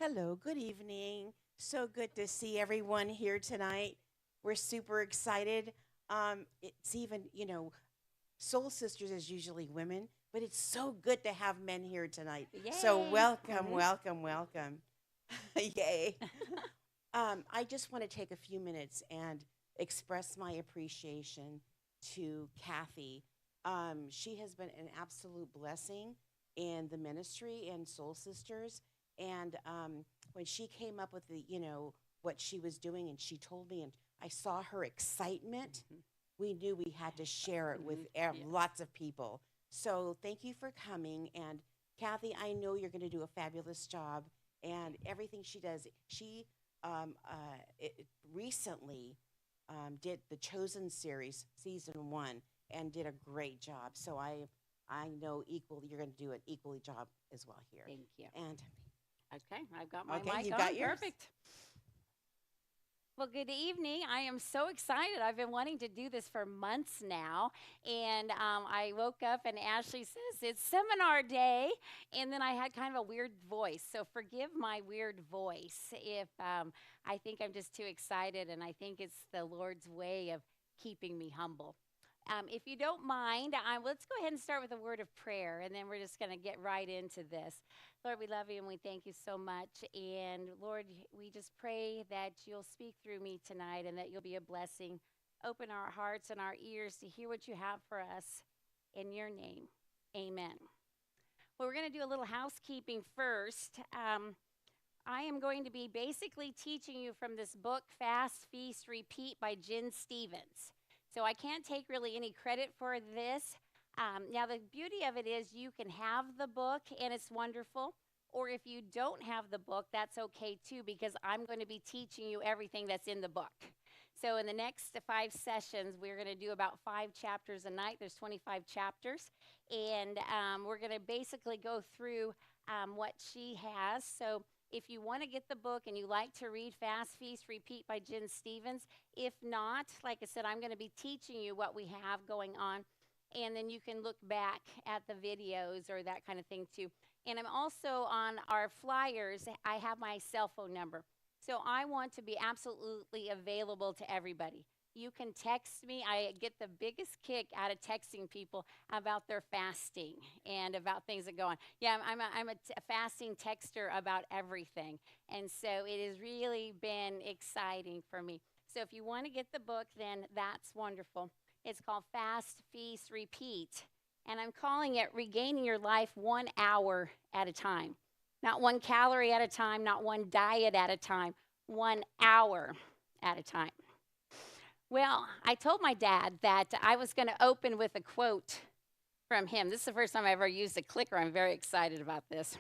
Hello, good evening. So good to see everyone here tonight. We're super excited. It's even, Soul Sisters is usually women, but it's so good to have men here tonight. So Yay. welcome, welcome, welcome. Yay. I just want to take a few minutes and express my appreciation to Cathy. She has been an absolute blessing in the ministry and Soul Sisters. And when she came up with what she was doing, and she told me, and I saw her excitement, we knew we had to share it with Yes. lots of people. So thank you for coming. And Cathy, I know you're going to do a fabulous job. And everything she does, she recently did the Chosen series, season one, and did a great job. So I know you're going to do an equally job as well here. Thank you. And Okay, I've got my okay, mic you on. got yours. Perfect. Well, good evening. I am so excited. I've been wanting to do this for months now. And I woke up and Ashley says, it's seminar day. And then I had kind of a weird voice. So forgive my weird voice if I think I'm just too excited. And I think it's the Lord's way of keeping me humble. If you don't mind, let's go ahead and start with a word of prayer. And then we're just going to get right into this. Lord, we love you and we thank you so much. And Lord, we just pray that you'll speak through me tonight and that you'll be a blessing. Open our hearts and our ears to hear what you have for us. In your name, amen. Well, we're going to do a little housekeeping first. I am going to be basically teaching you from this book, Fast, Feast, Repeat by Jen Stevens. So I can't take really any credit for this. Now, the beauty of it is you can have the book, and it's wonderful. Or if you don't have the book, that's okay, too, because I'm going to be teaching you everything that's in the book. So in the next 5 sessions, we're going to do about 5 chapters a night. There's 25 chapters. And we're going to basically go through what she has. So if you want to get the book and you like to read Fast, Feast, Repeat by Jen Stevens, if not, like I said, I'm going to be teaching you what we have going on. And then you can look back at the videos or that kind of thing too. And I'm also on our flyers, I have my cell phone number. So I want to be absolutely available to everybody. You can text me. I get the biggest kick out of texting people about their fasting and about things that go on. Yeah, I'm a fasting texter about everything. And so it has really been exciting for me. So if you want to get the book, then that's wonderful. It's called Fast, Feast, Repeat. And I'm calling it Regaining Your Life 1 hour at a time. Not 1 calorie at a time, not 1 diet at a time, 1 hour at a time. Well, I told my dad that I was going to open with a quote from him. This is the first time I ever used a clicker. I'm very excited about this.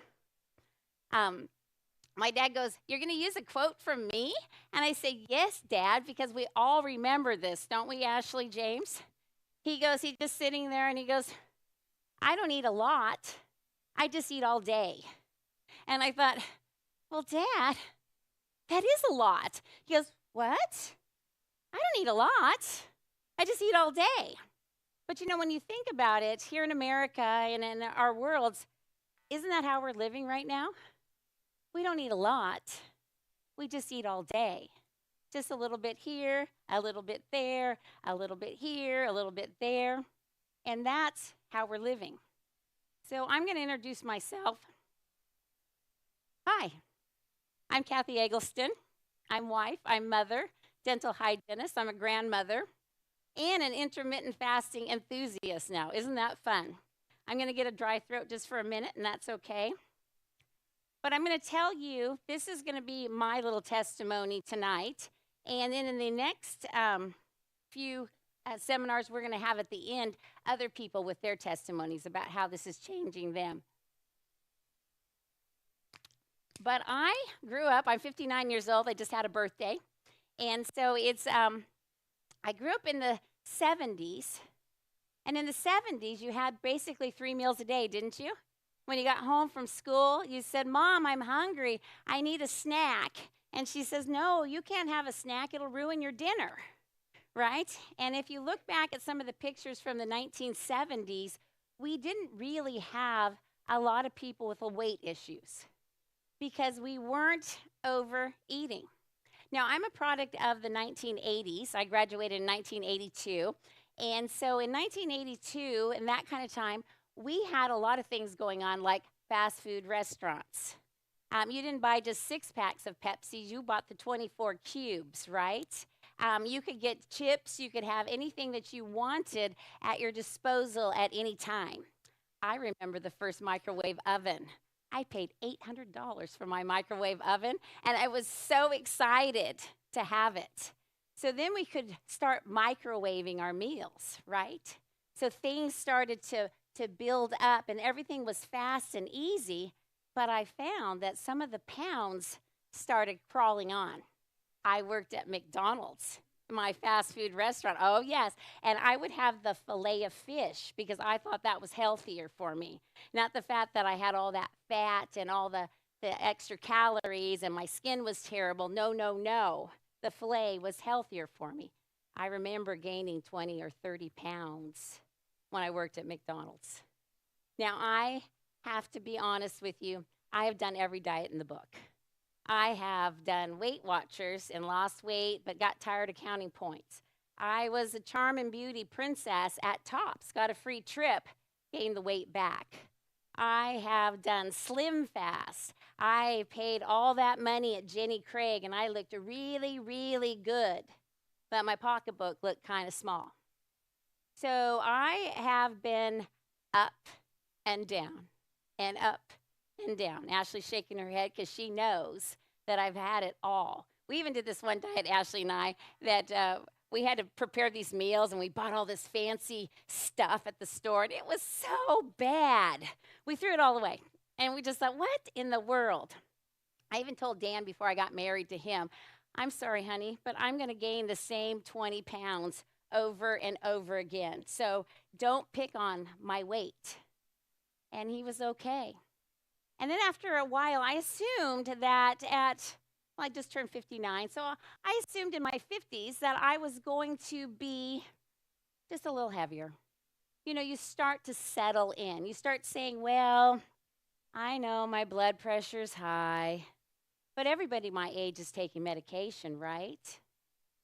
My dad goes, "You're going to use a quote from me?" And I say, "Yes, Dad, because we all remember this, don't we, Ashley James?" He goes, he's just sitting there and he goes, "I don't eat a lot. I just eat all day." And I thought, well, Dad, that is a lot. He goes, "What? I don't eat a lot. I just eat all day." But when you think about it, here in America and in our worlds, isn't that how we're living right now? We don't eat a lot. We just eat all day. Just a little bit here, a little bit there, a little bit here, a little bit there. And that's how we're living. So I'm going to introduce myself. Hi, I'm Cathy Egleston. I'm wife, I'm mother, dental hygienist, I'm a grandmother, and an intermittent fasting enthusiast now. Isn't that fun? I'm going to get a dry throat just for a minute, and that's okay. But I'm going to tell you, this is going to be my little testimony tonight. And then in the next few seminars we're going to have at the end, other people with their testimonies about how this is changing them. But I grew up, I'm 59 years old, I just had a birthday. And so I grew up in the 70s. And in the 70s, you had basically 3 meals a day, didn't you? When you got home from school, you said, "Mom, I'm hungry. I need a snack." And she says, "No, you can't have a snack. It'll ruin your dinner." Right? And if you look back at some of the pictures from the 1970s, we didn't really have a lot of people with weight issues. because we weren't overeating. Now, I'm a product of the 1980s. I graduated in 1982. And so in 1982, in that kind of time, we had a lot of things going on like fast food restaurants. You didn't buy just 6 packs of Pepsi, you bought the 24 cubes, right? You could get chips, you could have anything that you wanted at your disposal at any time. I remember the first microwave oven. I paid $800 for my microwave oven, and I was so excited to have it. So then we could start microwaving our meals, right? So things started to build up, and everything was fast and easy, but I found that some of the pounds started crawling on. I worked at McDonald's, my fast food restaurant. Oh, yes. And I would have the fillet of fish because I thought that was healthier for me. Not the fact that I had all that fat and all the extra calories and my skin was terrible. No, no, no. The fillet was healthier for me. I remember gaining 20 or 30 pounds when I worked at McDonald's. Now, I have to be honest with you. I have done every diet in the book. I have done Weight Watchers and lost weight, but got tired of counting points. I was a charm and beauty princess at Tops, got a free trip, gained the weight back. I have done Slim Fast. I paid all that money at Jenny Craig, and I looked really, really good, but my pocketbook looked kind of small. So I have been up and down and up and down. Ashley's shaking her head because she knows that I've had it all. We even did this one diet, Ashley and I, that we had to prepare these meals, and we bought all this fancy stuff at the store, and it was so bad. We threw it all away, and we just thought, what in the world? I even told Dan before I got married to him, I'm sorry, honey, but I'm going to gain the same 20 pounds over and over again. So don't pick on my weight. And he was okay. And then after a while, I assumed that I just turned 59, so I assumed in my 50s that I was going to be just a little heavier. You know, you start to settle in. You start saying, well, I know my blood pressure's high, but everybody my age is taking medication, right?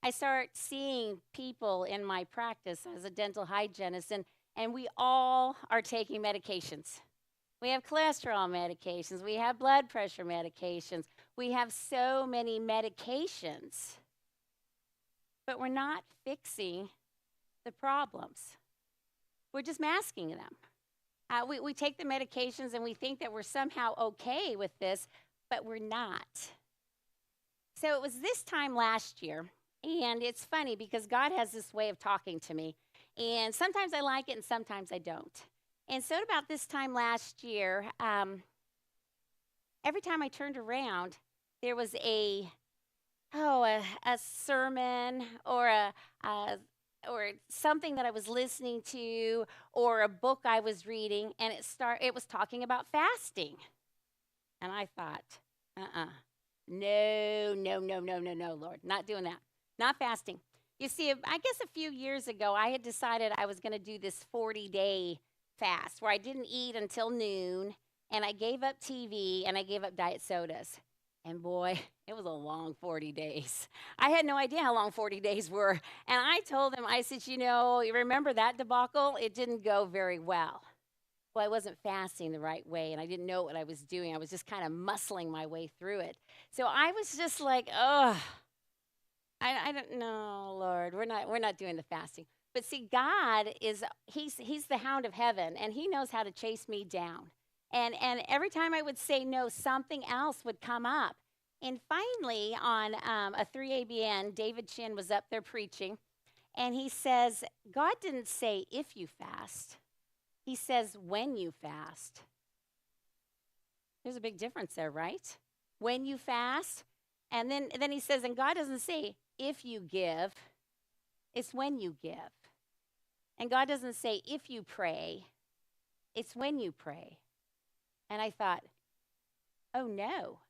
I start seeing people in my practice as a dental hygienist, and we all are taking medications. We have cholesterol medications. We have blood pressure medications. We have so many medications, but we're not fixing the problems. We're just masking them. We take the medications and we think that we're somehow okay with this, but we're not. So it was this time last year, and it's funny because God has this way of talking to me, and sometimes I like it and sometimes I don't. And so about this time last year, every time I turned around, there was a sermon or or something that I was listening to or a book I was reading, and it was talking about fasting. And I thought, no, Lord, not doing that, not fasting. You see, I guess a few years ago, I had decided I was going to do this 40-day fast where I didn't eat until noon, and I gave up TV, and I gave up diet sodas. And boy, it was a long 40 days. I had no idea how long 40 days were. And I told him, I said, you remember that debacle? It didn't go very well. Well, I wasn't fasting the right way, and I didn't know what I was doing. I was just kind of muscling my way through it. So I was just like, I don't know, Lord, we're not doing the fasting. But see, God he's the hound of heaven, and he knows how to chase me down. And every time I would say no, something else would come up. And finally, on a 3ABN, David Chin was up there preaching, and he says, God didn't say if you fast. He says when you fast. There's a big difference there, right? When you fast. And then he says, and God doesn't say if you give, it's when you give. And God doesn't say if you pray, it's when you pray. And I thought, oh no.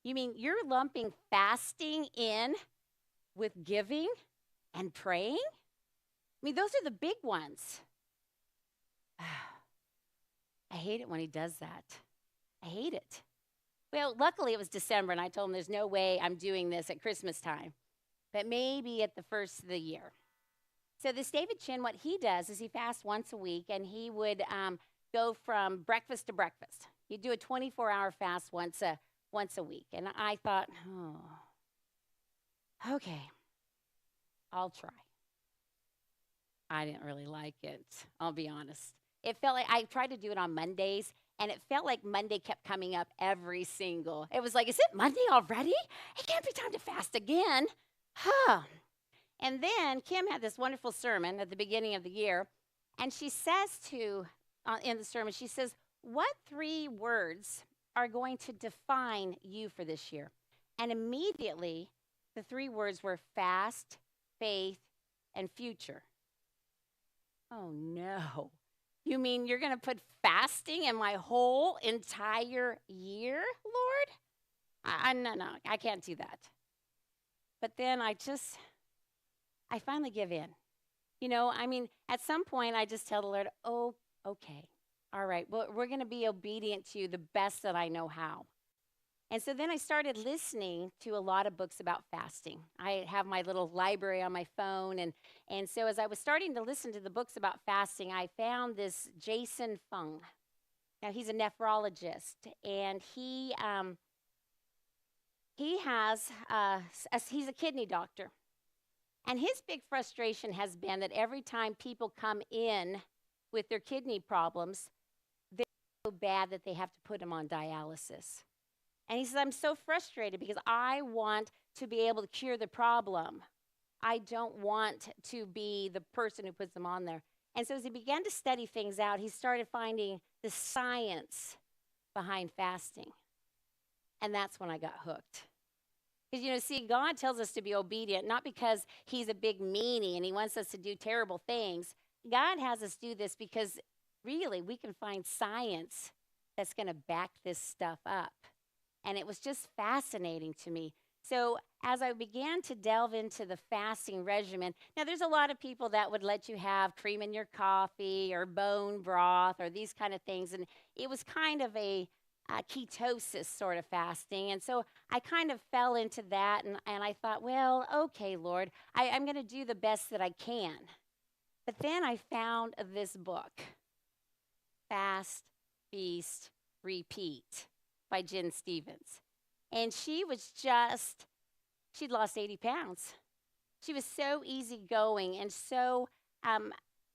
You mean you're lumping fasting in with giving and praying? I mean, those are the big ones. I hate it when he does that. I hate it. Well, luckily it was December, and I told him there's no way I'm doing this at Christmas time, but maybe at the first of the year. So this David Chin, what he does is he fasts once a week, and he would go from breakfast to breakfast. He'd do a 24-hour fast once a week. And I thought, oh, okay, I'll try. I didn't really like it, I'll be honest. It felt like I tried to do it on Mondays, and it felt like Monday kept coming up every single. It was like, is it Monday already? It can't be time to fast again. Huh. And then Kim had this wonderful sermon at the beginning of the year, and she says in the sermon, she says, what 3 words are going to define you for this year? And immediately, the 3 words were fast, faith, and future. Oh, no. You mean you're going to put fasting in my whole entire year, Lord? No, I can't do that. But then I finally give in. At some point, I just tell the Lord, oh, okay, all right, well, we're going to be obedient to you the best that I know how. And so then I started listening to a lot of books about fasting. I have my little library on my phone, and so as I was starting to listen to the books about fasting, I found this Jason Fung. Now, he's a nephrologist, and he's a kidney doctor. And his big frustration has been that every time people come in with their kidney problems, they're so bad that they have to put them on dialysis. And he says, I'm so frustrated because I want to be able to cure the problem. I don't want to be the person who puts them on there. And so as he began to study things out, he started finding the science behind fasting. And that's when I got hooked. Because, God tells us to be obedient, not because he's a big meanie and he wants us to do terrible things. God has us do this because, really, we can find science that's going to back this stuff up. And it was just fascinating to me. So as I began to delve into the fasting regimen, now there's a lot of people that would let you have cream in your coffee or bone broth or these kind of things. And it was kind of a ketosis sort of fasting. And so I kind of fell into that, and I thought, well, okay, Lord, I'm going to do the best that I can. But then I found this book, Fast, Feast, Repeat, by Jen Stevens. And she'd lost 80 pounds. She was so easygoing and so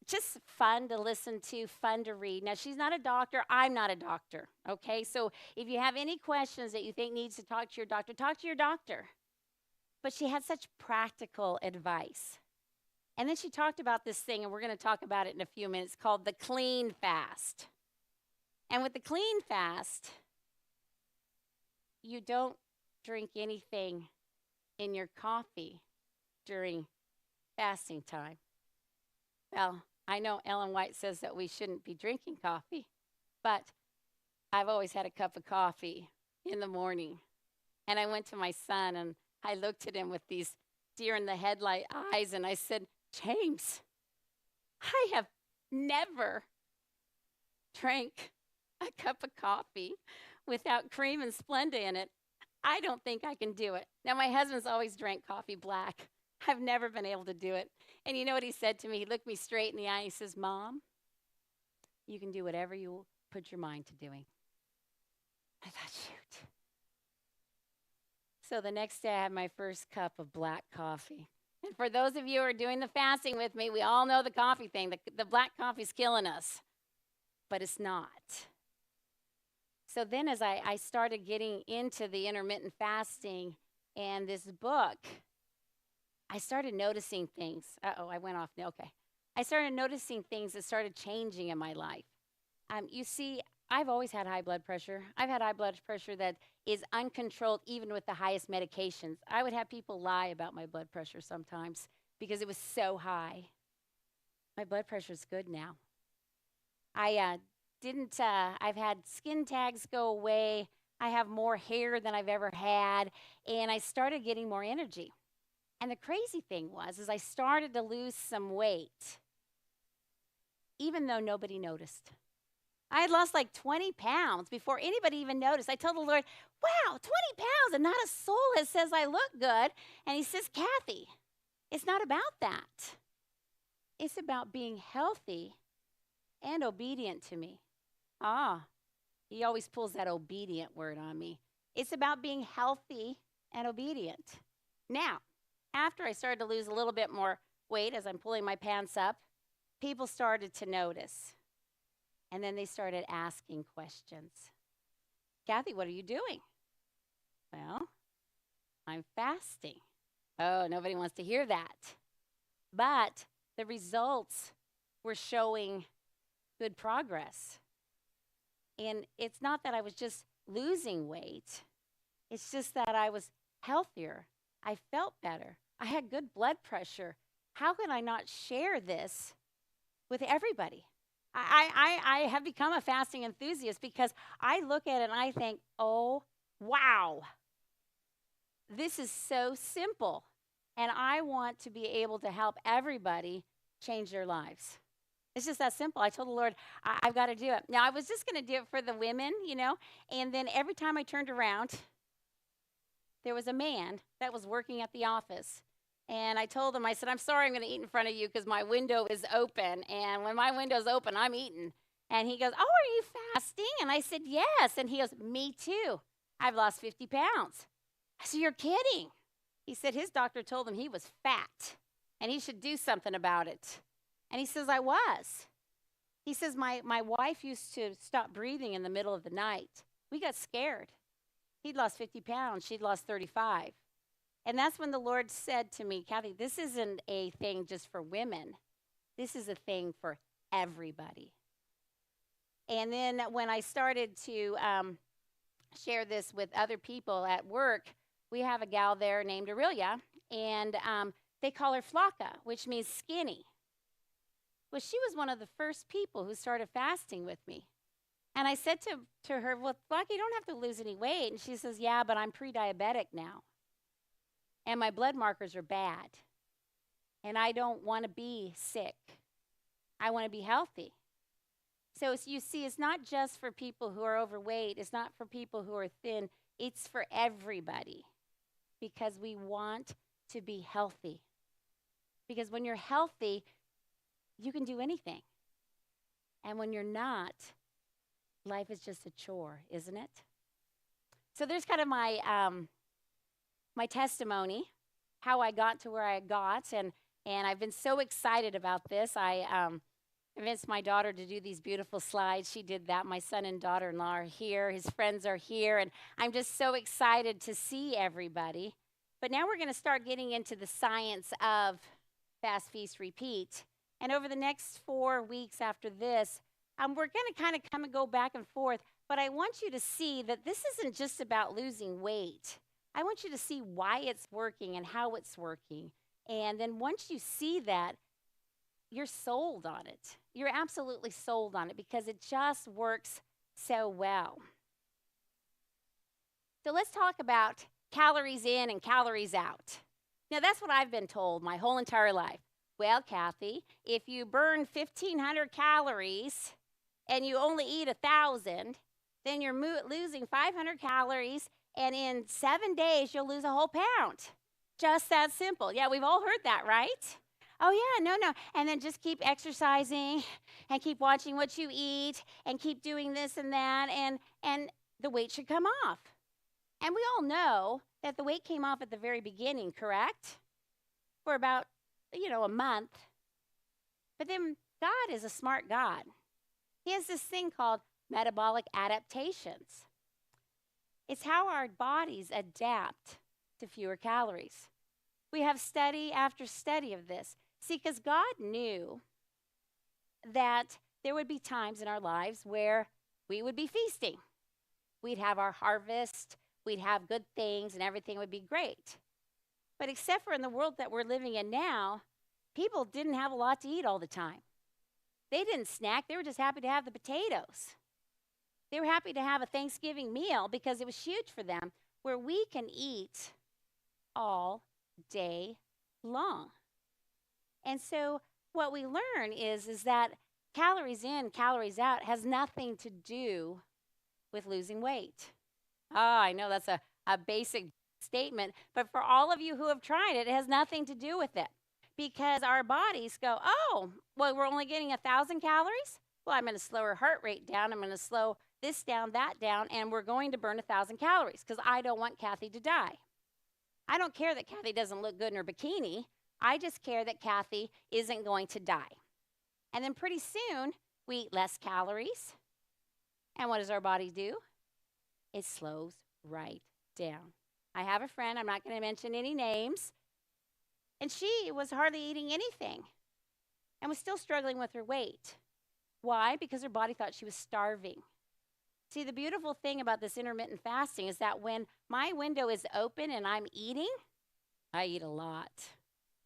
just fun to listen to, fun to read. Now, she's not a doctor. I'm not a doctor, okay? So if you have any questions that you think needs to talk to your doctor, talk to your doctor. But she had such practical advice. And then she talked about this thing, and we're going to talk about it in a few minutes, called the clean fast. And with the clean fast, you don't drink anything in your coffee during fasting time. Well, I know Ellen White says that we shouldn't be drinking coffee, but I've always had a cup of coffee in the morning. And I went to my son, and I looked at him with these deer-in-the-headlight eyes, and I said, James, I have never drank a cup of coffee without cream and Splenda in it. I don't think I can do it. Now, my husband's always drank coffee black. I've never been able to do it. And you know what he said to me? He looked me straight in the eye and he says, Mom, you can do whatever you put your mind to doing. I thought, shoot. So the next day I had my first cup of black coffee. And for those of you who are doing the fasting with me, we all know the coffee thing. The black coffee's killing us. But it's not. So then as I started getting into the intermittent fasting and this book, I started noticing things. I went off. Okay. I started noticing things that started changing in my life. You see, I've always had high blood pressure. I've had high blood pressure that is uncontrolled even with the highest medications. I would have people lie about my blood pressure sometimes because it was so high. My blood pressure is good now. I've had skin tags go away. I have more hair than I've ever had, and I started getting more energy. And the crazy thing is I started to lose some weight, even though nobody noticed. I had lost like 20 pounds before anybody even noticed. I told the Lord, wow, 20 pounds, and not a soul that says I look good. And he says, Cathy, it's not about that. It's about being healthy and obedient to me. He always pulls that obedient word on me. It's about being healthy and obedient. Now, after I started to lose a little bit more weight as I'm pulling my pants up, people started to notice. And then they started asking questions. Cathy, what are you doing? Well, I'm fasting. Oh, nobody wants to hear that. But the results were showing good progress. And it's not that I was just losing weight. It's just that I was healthier. I felt better. I had good blood pressure. How can I not share this with everybody? I have become a fasting enthusiast because I look at it and I think, oh, wow, this is so simple. And I want to be able to help everybody change their lives. It's just that simple. I told the Lord, I've got to do it. Now, I was just going to do it for the women, and then every time I turned around, there was a man that was working at the office. And I told him, I said, I'm sorry I'm going to eat in front of you because my window is open. And when my window's open, I'm eating. And he goes, oh, are you fasting? And I said, yes. And he goes, me too. I've lost 50 pounds. I said, you're kidding. He said his doctor told him he was fat and he should do something about it. And he says, I was. He says, my wife used to stop breathing in the middle of the night. We got scared. He'd lost 50 pounds. She'd lost 35. And that's when the Lord said to me, Cathy, this isn't a thing just for women. This is a thing for everybody. And then when I started to share this with other people at work, we have a gal there named Aurelia, and they call her Flocka, which means skinny. Well, she was one of the first people who started fasting with me. And I said to her, well, Flocka, you don't have to lose any weight. And she says, yeah, but I'm pre-diabetic now. And my blood markers are bad. And I don't want to be sick. I want to be healthy. So you see, it's not just for people who are overweight. It's not for people who are thin. It's for everybody. Because we want to be healthy. Because when you're healthy, you can do anything. And when you're not, life is just a chore, isn't it? So there's kind of my my testimony, how I got to where I got, and I've been so excited about this. I convinced my daughter to do these beautiful slides. She did that. My son and daughter-in-law are here. His friends are here, and I'm just so excited to see everybody. But now we're going to start getting into the science of fast, feast, repeat. And over the next 4 weeks after this, we're going to kind of come and go back and forth. But I want you to see that this isn't just about losing weight. I want you to see why it's working and how it's working. And then once you see that, you're sold on it. You're absolutely sold on it because it just works so well. So let's talk about calories in and calories out. Now, that's what I've been told my whole entire life. Well, Cathy, if you burn 1,500 calories and you only eat 1,000, then you're losing 500 calories, and in 7 days, you'll lose a whole pound. Just that simple. Yeah, we've all heard that, right? Oh, yeah, no. And then just keep exercising and keep watching what you eat and keep doing this and that, and the weight should come off. And we all know that the weight came off at the very beginning, correct? For about, a month. But then God is a smart God. He has this thing called metabolic adaptations. It's how our bodies adapt to fewer calories. We have study after study of this. See, because God knew that there would be times in our lives where we would be feasting. We'd have our harvest, we'd have good things, and everything would be great. But except for in the world that we're living in now, people didn't have a lot to eat all the time. They didn't snack. They were just happy to have the potatoes. They were happy to have a Thanksgiving meal because it was huge for them, where we can eat all day long. And so what we learn is that calories in, calories out has nothing to do with losing weight. Oh, I know that's a basic statement, but for all of you who have tried it, it has nothing to do with it. Because our bodies go, oh, well, we're only getting 1,000 calories? Well, I'm going to slow our heart rate down. I'm going to slow this down, that down, and we're going to burn 1,000 calories because I don't want Cathy to die. I don't care that Cathy doesn't look good in her bikini. I just care that Cathy isn't going to die. And then pretty soon, we eat less calories. And what does our body do? It slows right down. I have a friend, I'm not going to mention any names, and she was hardly eating anything and was still struggling with her weight. Why? Because her body thought she was starving. See, the beautiful thing about this intermittent fasting is that when my window is open and I'm eating, I eat a lot.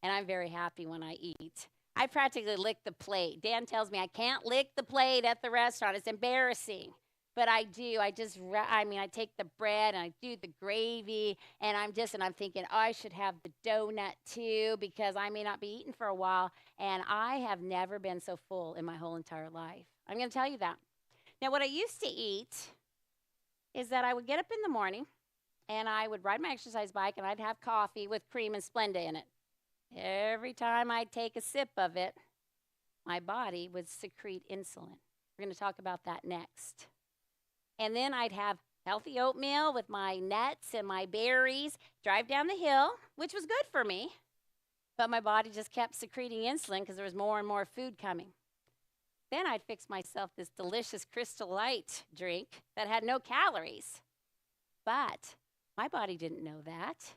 And I'm very happy when I eat. I practically lick the plate. Dan tells me I can't lick the plate at the restaurant. It's embarrassing. But I do. I take the bread and I do the gravy, and I'm thinking, oh, I should have the donut too because I may not be eating for a while. And I have never been so full in my whole entire life. I'm going to tell you that. Now, what I used to eat is that I would get up in the morning and I would ride my exercise bike and I'd have coffee with cream and Splenda in it. Every time I'd take a sip of it, my body would secrete insulin. We're going to talk about that next. And then I'd have healthy oatmeal with my nuts and my berries, drive down the hill, which was good for me. But my body just kept secreting insulin because there was more and more food coming. Then I'd fix myself this delicious Crystal Light drink that had no calories. But my body didn't know that.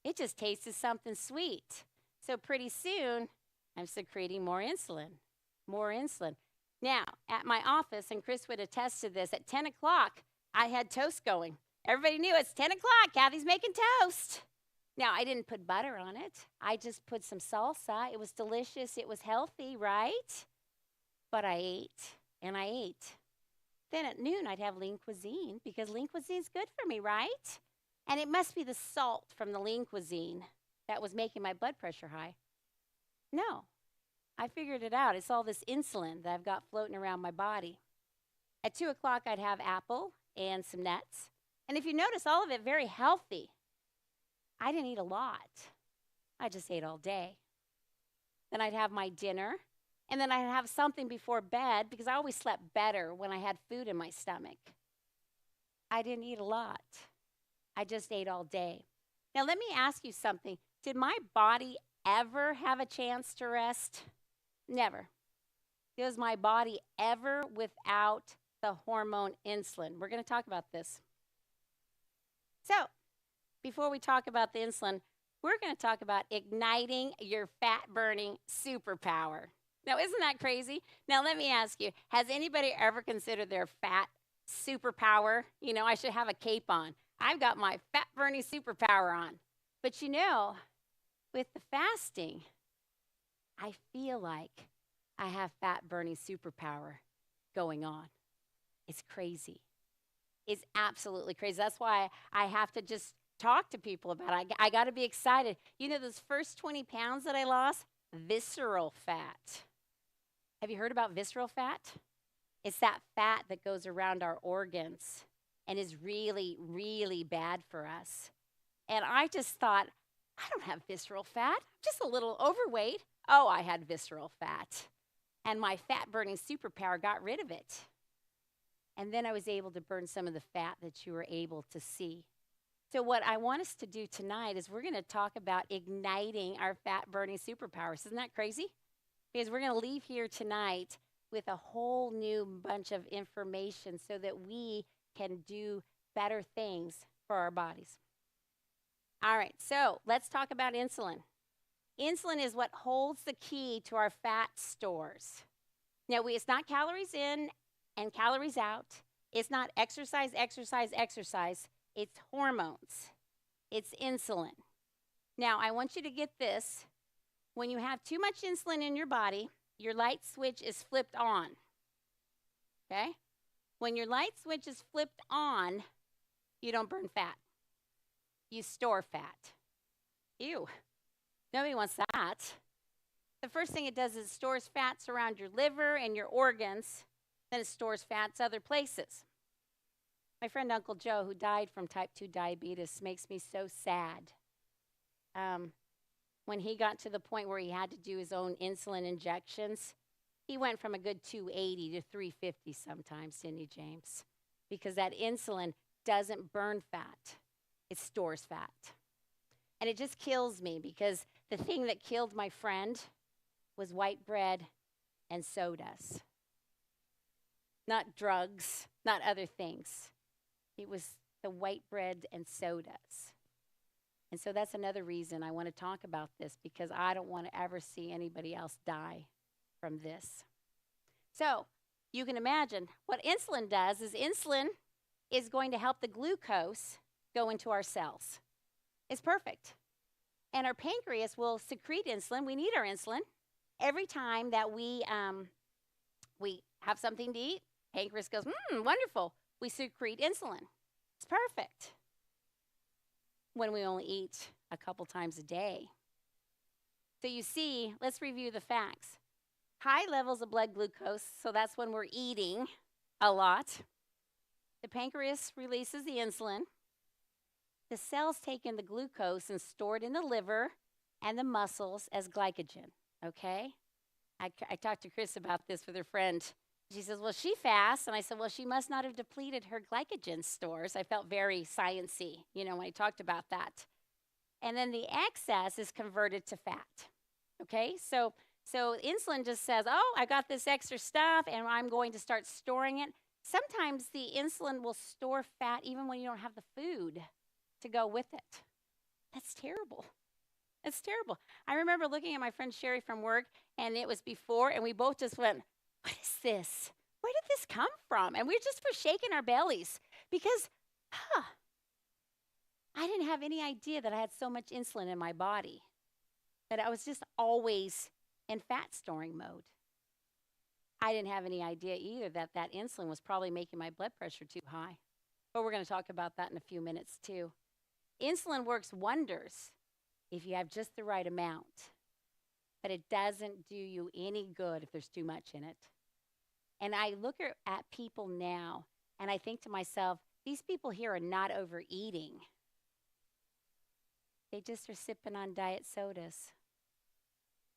It just tasted something sweet. So pretty soon, I'm secreting more insulin, more insulin. Now, at my office, and Chris would attest to this, at 10 o'clock, I had toast going. Everybody knew it's 10 o'clock, Cathy's making toast. Now, I didn't put butter on it. I just put some salsa. It was delicious. It was healthy, right? But I ate, and I ate. Then at noon, I'd have lean cuisine, because lean cuisine is good for me, right? And it must be the salt from the lean cuisine that was making my blood pressure high. No. I figured it out. It's all this insulin that I've got floating around my body. At 2 o'clock, I'd have apple and some nuts. And if you notice, all of it very healthy. I didn't eat a lot. I just ate all day. Then I'd have my dinner. And then I'd have something before bed because I always slept better when I had food in my stomach. I didn't eat a lot. I just ate all day. Now, let me ask you something. Did my body ever have a chance to rest? Never. Was my body ever without the hormone insulin? We're going to talk about this. So, before we talk about the insulin, we're going to talk about igniting your fat-burning superpower. Now, isn't that crazy? Now, let me ask you, has anybody ever considered their fat superpower? You know, I should have a cape on. I've got my fat-burning superpower on. But you know, with the fasting, I feel like I have fat-burning superpower going on. It's crazy. It's absolutely crazy. That's why I have to just talk to people about it. I got to be excited. You know, those first 20 pounds that I lost, visceral fat. Have you heard about visceral fat? It's that fat that goes around our organs and is really, really bad for us. And I just thought, I don't have visceral fat. I'm just a little overweight. Oh, I had visceral fat. And my fat-burning superpower got rid of it. And then I was able to burn some of the fat that you were able to see. So what I want us to do tonight is we're going to talk about igniting our fat-burning superpowers. Isn't that crazy? Because we're going to leave here tonight with a whole new bunch of information so that we can do better things for our bodies. All right, so let's talk about insulin. Insulin is what holds the key to our fat stores. Now, it's not calories in and calories out. It's not exercise, exercise, exercise. It's hormones. It's insulin. Now, I want you to get this. When you have too much insulin in your body, your light switch is flipped on. Okay? When your light switch is flipped on, you don't burn fat. You store fat. Ew. Nobody wants that. The first thing it does is it stores fats around your liver and your organs. Then it stores fats other places. My friend Uncle Joe, who died from type 2 diabetes, makes me so sad. When he got to the point where he had to do his own insulin injections, he went from a good 280 to 350 sometimes, didn't he, James? Because that insulin doesn't burn fat. It stores fat. And it just kills me because the thing that killed my friend was white bread and sodas. Not drugs, not other things. It was the white bread and sodas. And so that's another reason I want to talk about this, because I don't want to ever see anybody else die from this. So you can imagine what insulin does is insulin is going to help the glucose go into our cells. It's perfect. And our pancreas will secrete insulin. We need our insulin. Every time that we have something to eat, pancreas goes, wonderful. We secrete insulin. It's perfect when we only eat a couple times a day. So you see, let's review the facts. High levels of blood glucose, so that's when we're eating a lot. The pancreas releases the insulin. The cells take in the glucose and store it in the liver and the muscles as glycogen, okay? I talked to Chris about this with her friend. She says, well, she fasts. And I said, well, she must not have depleted her glycogen stores. I felt very science-y, when I talked about that. And then the excess is converted to fat, okay? So insulin just says, oh, I got this extra stuff, and I'm going to start storing it. Sometimes the insulin will store fat even when you don't have the food to go with it. That's terrible. That's terrible. I remember looking at my friend Sherry from work, and it was before, and we both just went, what is this? Where did this come from? And we just were shaking our bellies because, I didn't have any idea that I had so much insulin in my body, that I was just always in fat storing mode. I didn't have any idea either that that insulin was probably making my blood pressure too high. But we're going to talk about that in a few minutes too. Insulin works wonders if you have just the right amount, but it doesn't do you any good if there's too much in it. And I look at people now, and I think to myself, these people here are not overeating. They just are sipping on diet sodas.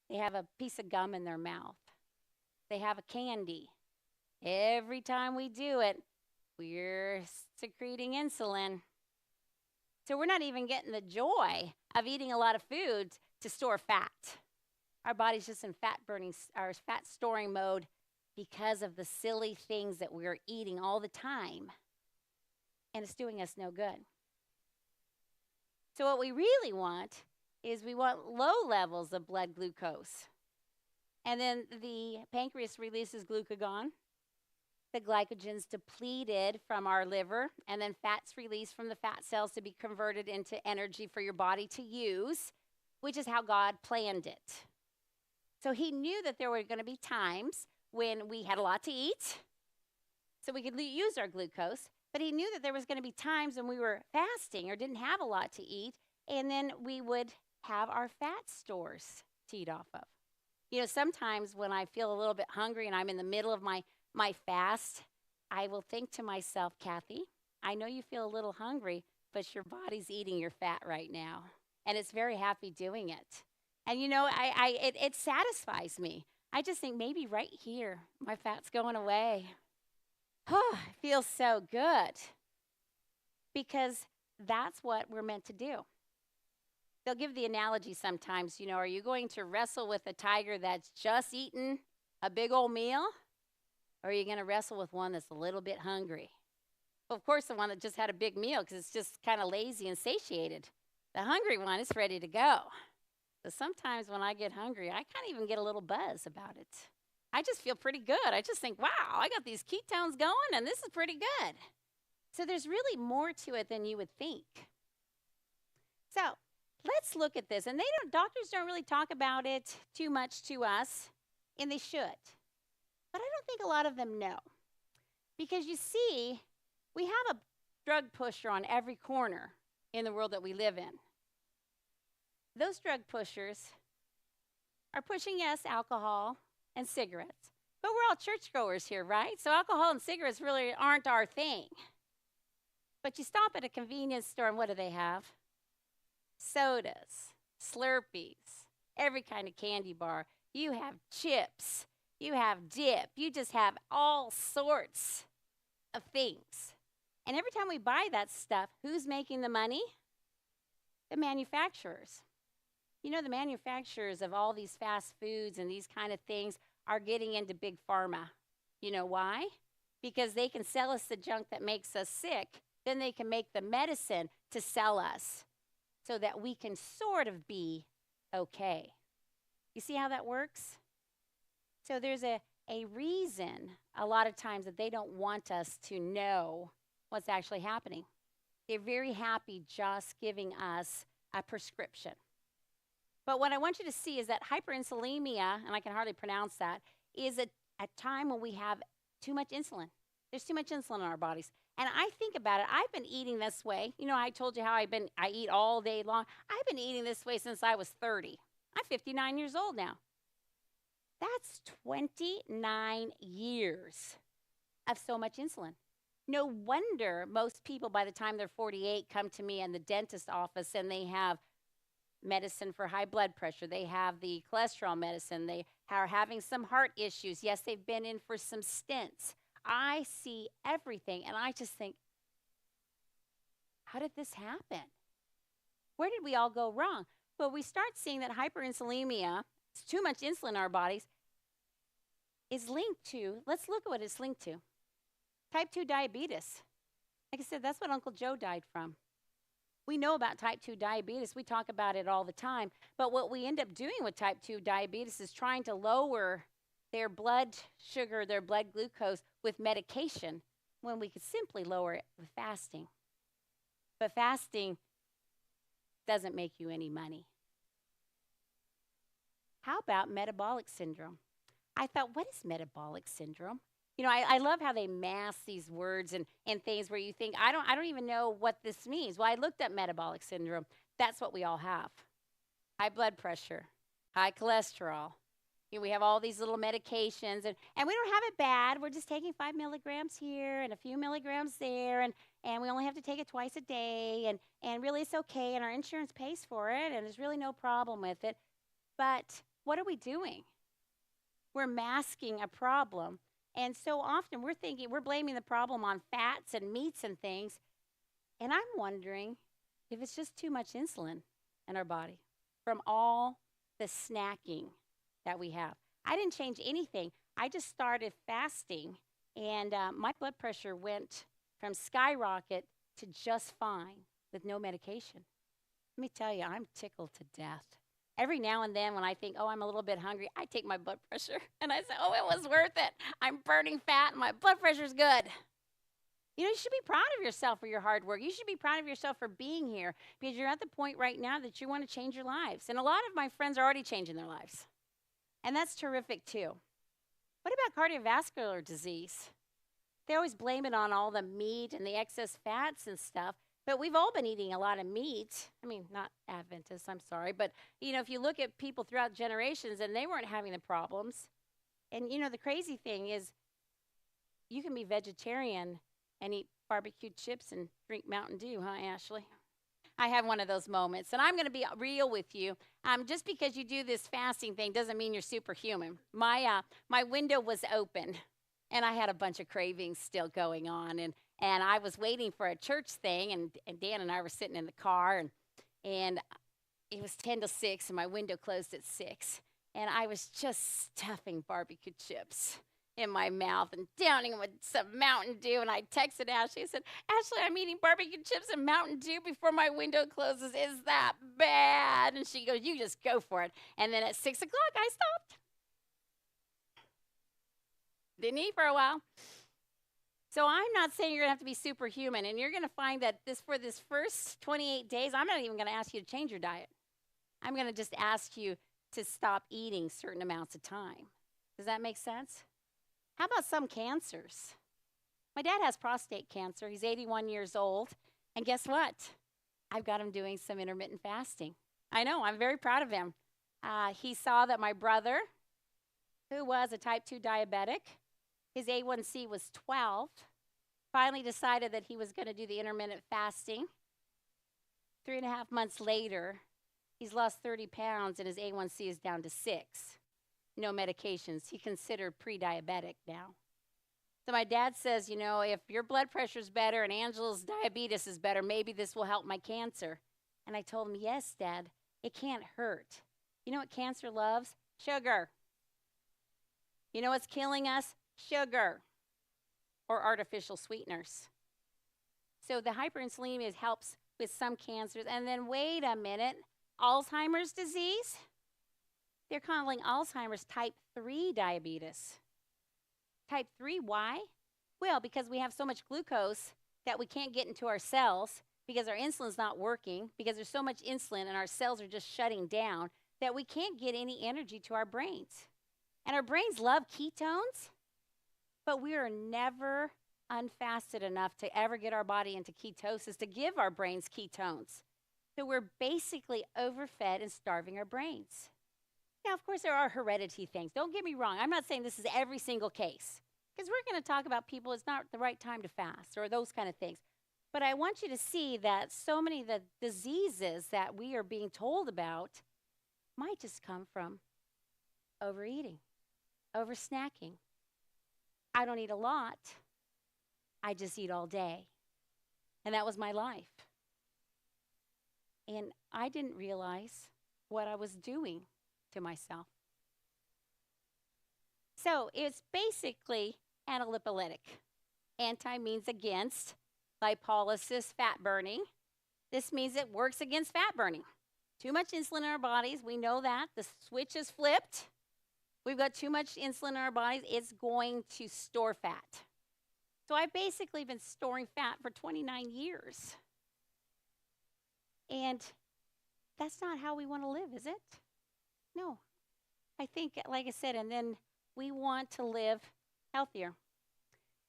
They have a piece of gum in their mouth. They have a candy. Every time we do it, we're secreting insulin. So we're not even getting the joy of eating a lot of food to store fat. Our body's just in fat storing mode because of the silly things that we're eating all the time. And it's doing us no good. So what we really want is we want low levels of blood glucose. And then the pancreas releases glucagon. The glycogen's depleted from our liver, and then fat's released from the fat cells to be converted into energy for your body to use, which is how God planned it. So he knew that there were going to be times when we had a lot to eat, so we could use our glucose, but he knew that there was going to be times when we were fasting or didn't have a lot to eat, and then we would have our fat stores to eat off of. Sometimes when I feel a little bit hungry and I'm in the middle of my fast, I will think to myself, Cathy, I know you feel a little hungry, but your body's eating your fat right now. And it's very happy doing it. And it satisfies me. I just think maybe right here, my fat's going away. Oh, it feels so good. Because that's what we're meant to do. They'll give the analogy sometimes, are you going to wrestle with a tiger that's just eaten a big old meal? Or are you going to wrestle with one that's a little bit hungry? Well, of course, the one that just had a big meal because it's just kind of lazy and satiated. The hungry one is ready to go. So sometimes when I get hungry, I kind of even get a little buzz about it. I just feel pretty good. I just think, wow, I got these ketones going, and this is pretty good. So there's really more to it than you would think. So let's look at this. And doctors don't really talk about it too much to us, and they should. But I don't think a lot of them know. Because you see, we have a drug pusher on every corner in the world that we live in. Those drug pushers are pushing, yes, alcohol and cigarettes. But we're all churchgoers here, right? So alcohol and cigarettes really aren't our thing. But you stop at a convenience store, and what do they have? Sodas, Slurpees, every kind of candy bar. You have chips. You have dip. You just have all sorts of things. And every time we buy that stuff, who's making the money? The manufacturers. You know, the manufacturers of all these fast foods and these kind of things are getting into big pharma. You know why? Because they can sell us the junk that makes us sick. Then they can make the medicine to sell us so that we can sort of be okay. You see how that works? So there's a reason a lot of times that they don't want us to know what's actually happening. They're very happy just giving us a prescription. But what I want you to see is that hyperinsulinemia, and I can hardly pronounce that, is a time when we have too much insulin. There's too much insulin in our bodies. And I think about it, I've been eating this way. You know, I told you how I eat all day long. I've been eating this way since I was 30. I'm 59 years old now. That's 29 years of so much insulin. No wonder most people, by the time they're 48, come to me in the dentist office and they have medicine for high blood pressure. They have the cholesterol medicine. They are having some heart issues. Yes, they've been in for some stents. I see everything, and I just think, how did this happen? Where did we all go wrong? Well, we start seeing that hyperinsulinemia, it's too much insulin in our bodies, is linked to, let's look at what it's linked to. Type 2 diabetes. Like I said, that's what Uncle Joe died from. We know about type 2 diabetes. We talk about it all the time. But what we end up doing with type 2 diabetes is trying to lower their blood sugar, their blood glucose with medication when we could simply lower it with fasting. But fasting doesn't make you any money. How about metabolic syndrome? I thought, what is metabolic syndrome? You know, I love how they mask these words and things where you think, I don't even know what this means. Well, I looked up metabolic syndrome. That's what we all have. High blood pressure, high cholesterol. You know, we have all these little medications, and we don't have it bad. We're just taking 5 milligrams here and a few milligrams there, and we only have to take it twice a day, and really it's okay, and our insurance pays for it, and there's really no problem with it. But what are we doing? We're masking a problem. And so often we're blaming the problem on fats and meats and things. And I'm wondering if it's just too much insulin in our body from all the snacking that we have. I didn't change anything. I just started fasting, and my blood pressure went from skyrocket to just fine with no medication. Let me tell you, I'm tickled to death. Every now and then when I think, oh, I'm a little bit hungry, I take my blood pressure and I say, oh, it was worth it. I'm burning fat and my blood pressure's good. You know, you should be proud of yourself for your hard work. You should be proud of yourself for being here because you're at the point right now that you want to change your lives. And a lot of my friends are already changing their lives. And that's terrific too. What about cardiovascular disease? They always blame it on all the meat and the excess fats and stuff. But we've all been eating a lot of meat. I mean, not Adventists, I'm sorry. But, you know, if you look at people throughout generations, and they weren't having the problems. And, you know, the crazy thing is you can be vegetarian and eat barbecued chips and drink Mountain Dew, huh, Ashley? I have one of those moments. And I'm going to be real with you. Just because you do this fasting thing doesn't mean you're superhuman. My window was open, and I had a bunch of cravings still going on. And I was waiting for a church thing, and Dan and I were sitting in the car, and it was 10 to 6, and my window closed at 6. And I was just stuffing barbecue chips in my mouth and downing with some Mountain Dew. And I texted Ashley. I said, Ashley, I'm eating barbecue chips and Mountain Dew before my window closes. Is that bad? And she goes, you just go for it. And then at 6 o'clock, I stopped. Didn't eat for a while. So I'm not saying you're going to have to be superhuman, and you're going to find that for this first 28 days, I'm not even going to ask you to change your diet. I'm going to just ask you to stop eating certain amounts of time. Does that make sense? How about some cancers? My dad has prostate cancer. He's 81 years old, and guess what? I've got him doing some intermittent fasting. I know, I'm very proud of him. He saw that my brother, who was a type 2 diabetic, his A1C was 12, finally decided that he was going to do the intermittent fasting. 3.5 months later, he's lost 30 pounds and his A1C is down to 6. No medications. He considered pre-diabetic now. So my dad says, you know, if your blood pressure is better and Angela's diabetes is better, maybe this will help my cancer. And I told him, yes, Dad, it can't hurt. You know what cancer loves? Sugar. You know what's killing us? Sugar or artificial sweeteners. So the hyperinsulinemia helps with some cancers. And then wait a minute, Alzheimer's disease? They're calling Alzheimer's type 3 diabetes. Type 3, why? Well, because we have so much glucose that we can't get into our cells because our insulin's not working, because there's so much insulin and our cells are just shutting down that we can't get any energy to our brains. And our brains love ketones, but we are never unfasted enough to ever get our body into ketosis to give our brains ketones. So we're basically overfed and starving our brains. Now, of course, there are heredity things. Don't get me wrong. I'm not saying this is every single case, because we're going to talk about people, it's not the right time to fast or those kind of things. But I want you to see that so many of the diseases that we are being told about might just come from overeating, over snacking. I don't eat a lot. I just eat all day. And that was my life. And I didn't realize what I was doing to myself. So it's basically anti-lipolytic. Anti means against, lipolysis, fat burning. This means it works against fat burning. Too much insulin in our bodies, we know that. The switch is flipped. We've got too much insulin in our bodies, it's going to store fat. So I've basically been storing fat for 29 years. And that's not how we want to live, is it? No. I think, like I said, and then we want to live healthier.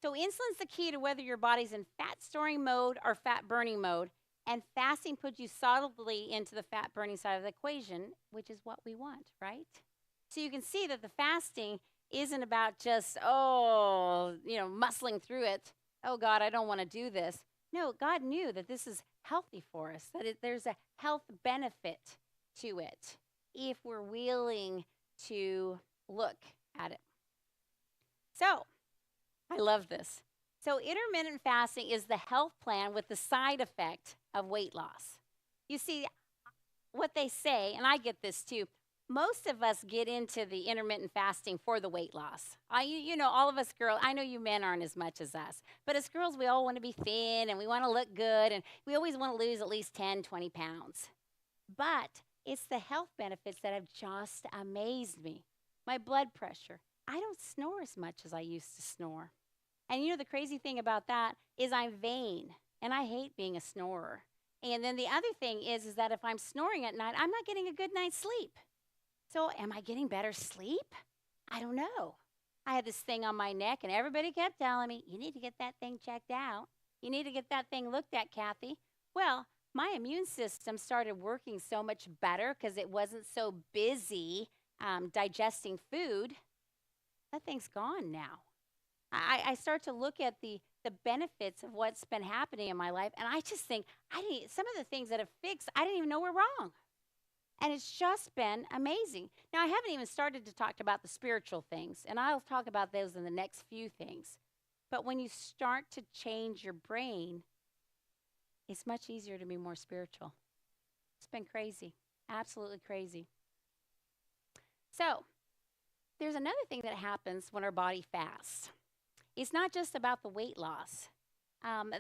So insulin's the key to whether your body's in fat storing mode or fat burning mode. And fasting puts you solidly into the fat burning side of the equation, which is what we want, right? So you can see that the fasting isn't about just, muscling through it. Oh, God, I don't want to do this. No, God knew that this is healthy for us, that there's a health benefit to it if we're willing to look at it. So, I love this. So, intermittent fasting is the health plan with the side effect of weight loss. You see, what they say, and I get this too, most of us get into the intermittent fasting for the weight loss. All of us girls, I know you men aren't as much as us, but as girls, we all want to be thin and we want to look good and we always want to lose at least 10, 20 pounds. But it's the health benefits that have just amazed me. My blood pressure. I don't snore as much as I used to snore. And the crazy thing about that is I'm vain and I hate being a snorer. And then the other thing is that if I'm snoring at night, I'm not getting a good night's sleep. So am I getting better sleep? I don't know. I had this thing on my neck, and everybody kept telling me, you need to get that thing checked out. You need to get that thing looked at, Cathy. Well, my immune system started working so much better because it wasn't so busy digesting food. That thing's gone now. I start to look at the benefits of what's been happening in my life, and I just think, some of the things that have fixed, I didn't even know were wrong. And it's just been amazing. Now, I haven't even started to talk about the spiritual things, and I'll talk about those in the next few things. But when you start to change your brain, it's much easier to be more spiritual. It's been crazy, absolutely crazy. So, there's another thing that happens when our body fasts. It's not just about the weight loss.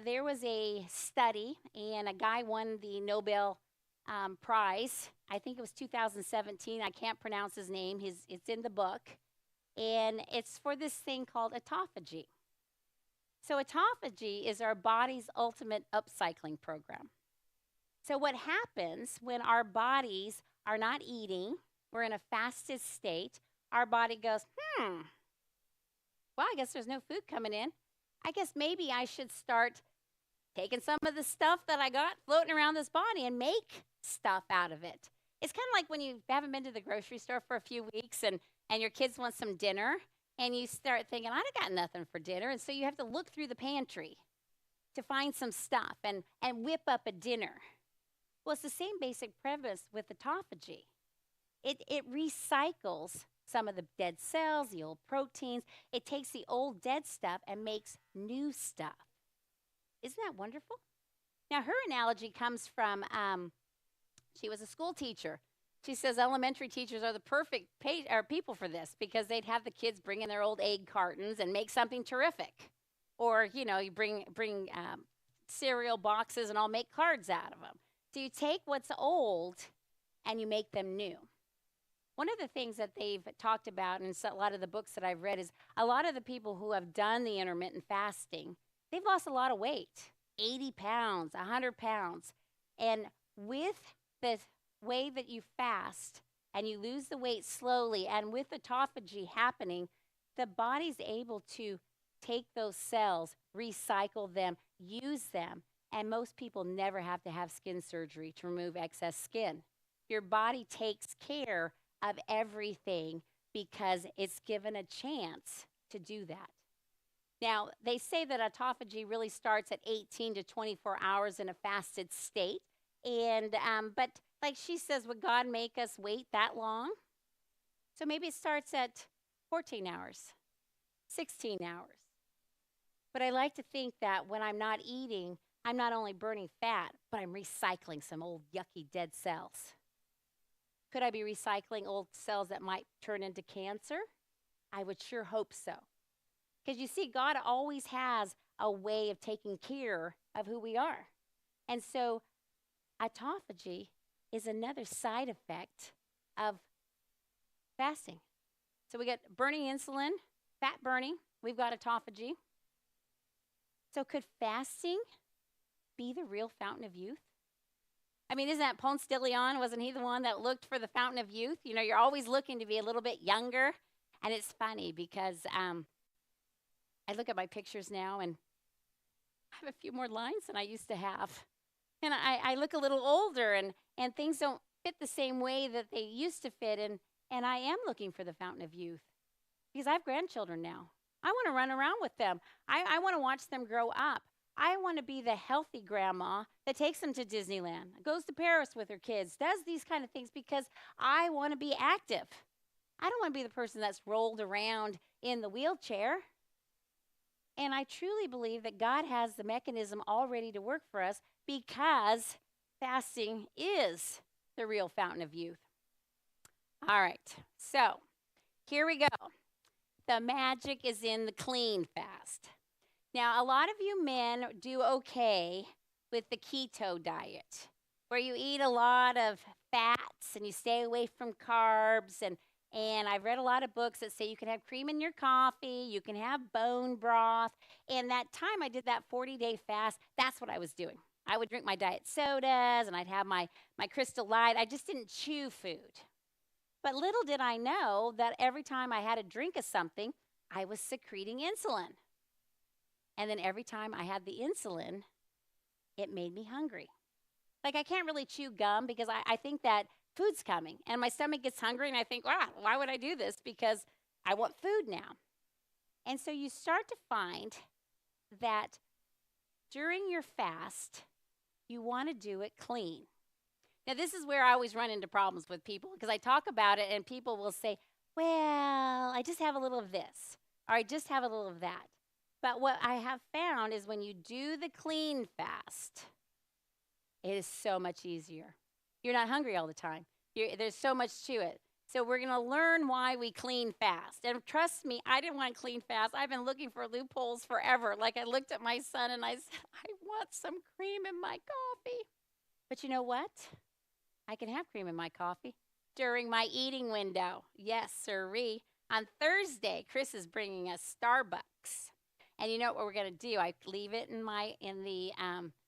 There was a study, and a guy won the Nobel Prize. I think it was 2017. I can't pronounce his name. It's in the book. And it's for this thing called autophagy. So autophagy is our body's ultimate upcycling program. So what happens when our bodies are not eating, we're in a fasted state, our body goes, well, I guess there's no food coming in. I guess maybe I should start taking some of the stuff that I got floating around this body and make stuff out of it. It's kind of like when you haven't been to the grocery store for a few weeks and your kids want some dinner, and you start thinking, I got nothing for dinner. And so you have to look through the pantry to find some stuff and whip up a dinner. Well, it's the same basic premise with autophagy. It recycles some of the dead cells, the old proteins. It takes the old dead stuff and makes new stuff. Isn't that wonderful? Now, her analogy comes from, she was a school teacher. She says elementary teachers are the perfect people for this because they'd have the kids bring in their old egg cartons and make something terrific. Or, you bring cereal boxes and I'll make cards out of them. So you take what's old and you make them new. One of the things that they've talked about in a lot of the books that I've read is a lot of the people who have done the intermittent fasting, they've lost a lot of weight, 80 pounds, 100 pounds. And with the way that you fast and you lose the weight slowly, and with autophagy happening, the body's able to take those cells, recycle them, use them, and most people never have to have skin surgery to remove excess skin. Your body takes care of everything because it's given a chance to do that. Now, they say that autophagy really starts at 18 to 24 hours in a fasted state. And but like she says, would God make us wait that long? So maybe it starts at 14 hours, 16 hours. But I like to think that when I'm not eating, I'm not only burning fat, but I'm recycling some old yucky dead cells. Could I be recycling old cells that might turn into cancer? I would sure hope so. Because you see, God always has a way of taking care of who we are. And so autophagy is another side effect of fasting. So we got burning insulin, fat burning, we've got autophagy. So could fasting be the real fountain of youth? I mean, isn't that Ponce de Leon? Wasn't he the one that looked for the fountain of youth? You're always looking to be a little bit younger. And it's funny because I look at my pictures now and I have a few more lines than I used to have. And I look a little older and things don't fit the same way that they used to fit. And I am looking for the fountain of youth because I have grandchildren now. I want to run around with them. I want to watch them grow up. I want to be the healthy grandma that takes them to Disneyland, goes to Paris with her kids, does these kind of things because I want to be active. I don't want to be the person that's rolled around in the wheelchair. And I truly believe that God has the mechanism all ready to work for us because fasting is the real fountain of youth. All right, so here we go. The magic is in the clean fast. Now, a lot of you men do okay with the keto diet, where you eat a lot of fats and you stay away from carbs. And I've read a lot of books that say you can have cream in your coffee, you can have bone broth. And that time I did that 40-day fast, that's what I was doing. I would drink my diet sodas and I'd have my Crystal Light. I just didn't chew food. But little did I know that every time I had a drink of something, I was secreting insulin. And then every time I had the insulin, it made me hungry. Like I can't really chew gum because I think that food's coming. And my stomach gets hungry and I think, wow, why would I do this? Because I want food now. And so you start to find that during your fast, you want to do it clean. Now, this is where I always run into problems with people because I talk about it and people will say, well, I just have a little of this or I just have a little of that. But what I have found is when you do the clean fast, it is so much easier. You're not hungry all the time. There's so much to it. So we're going to learn why we clean fast. And trust me, I didn't want to clean fast. I've been looking for loopholes forever. Like I looked at my son and I said, I want some cream in my coffee. But you know what? I can have cream in my coffee during my eating window. Yes, sirree. On Thursday, Chris is bringing us Starbucks. And you know what we're going to do? I leave it in the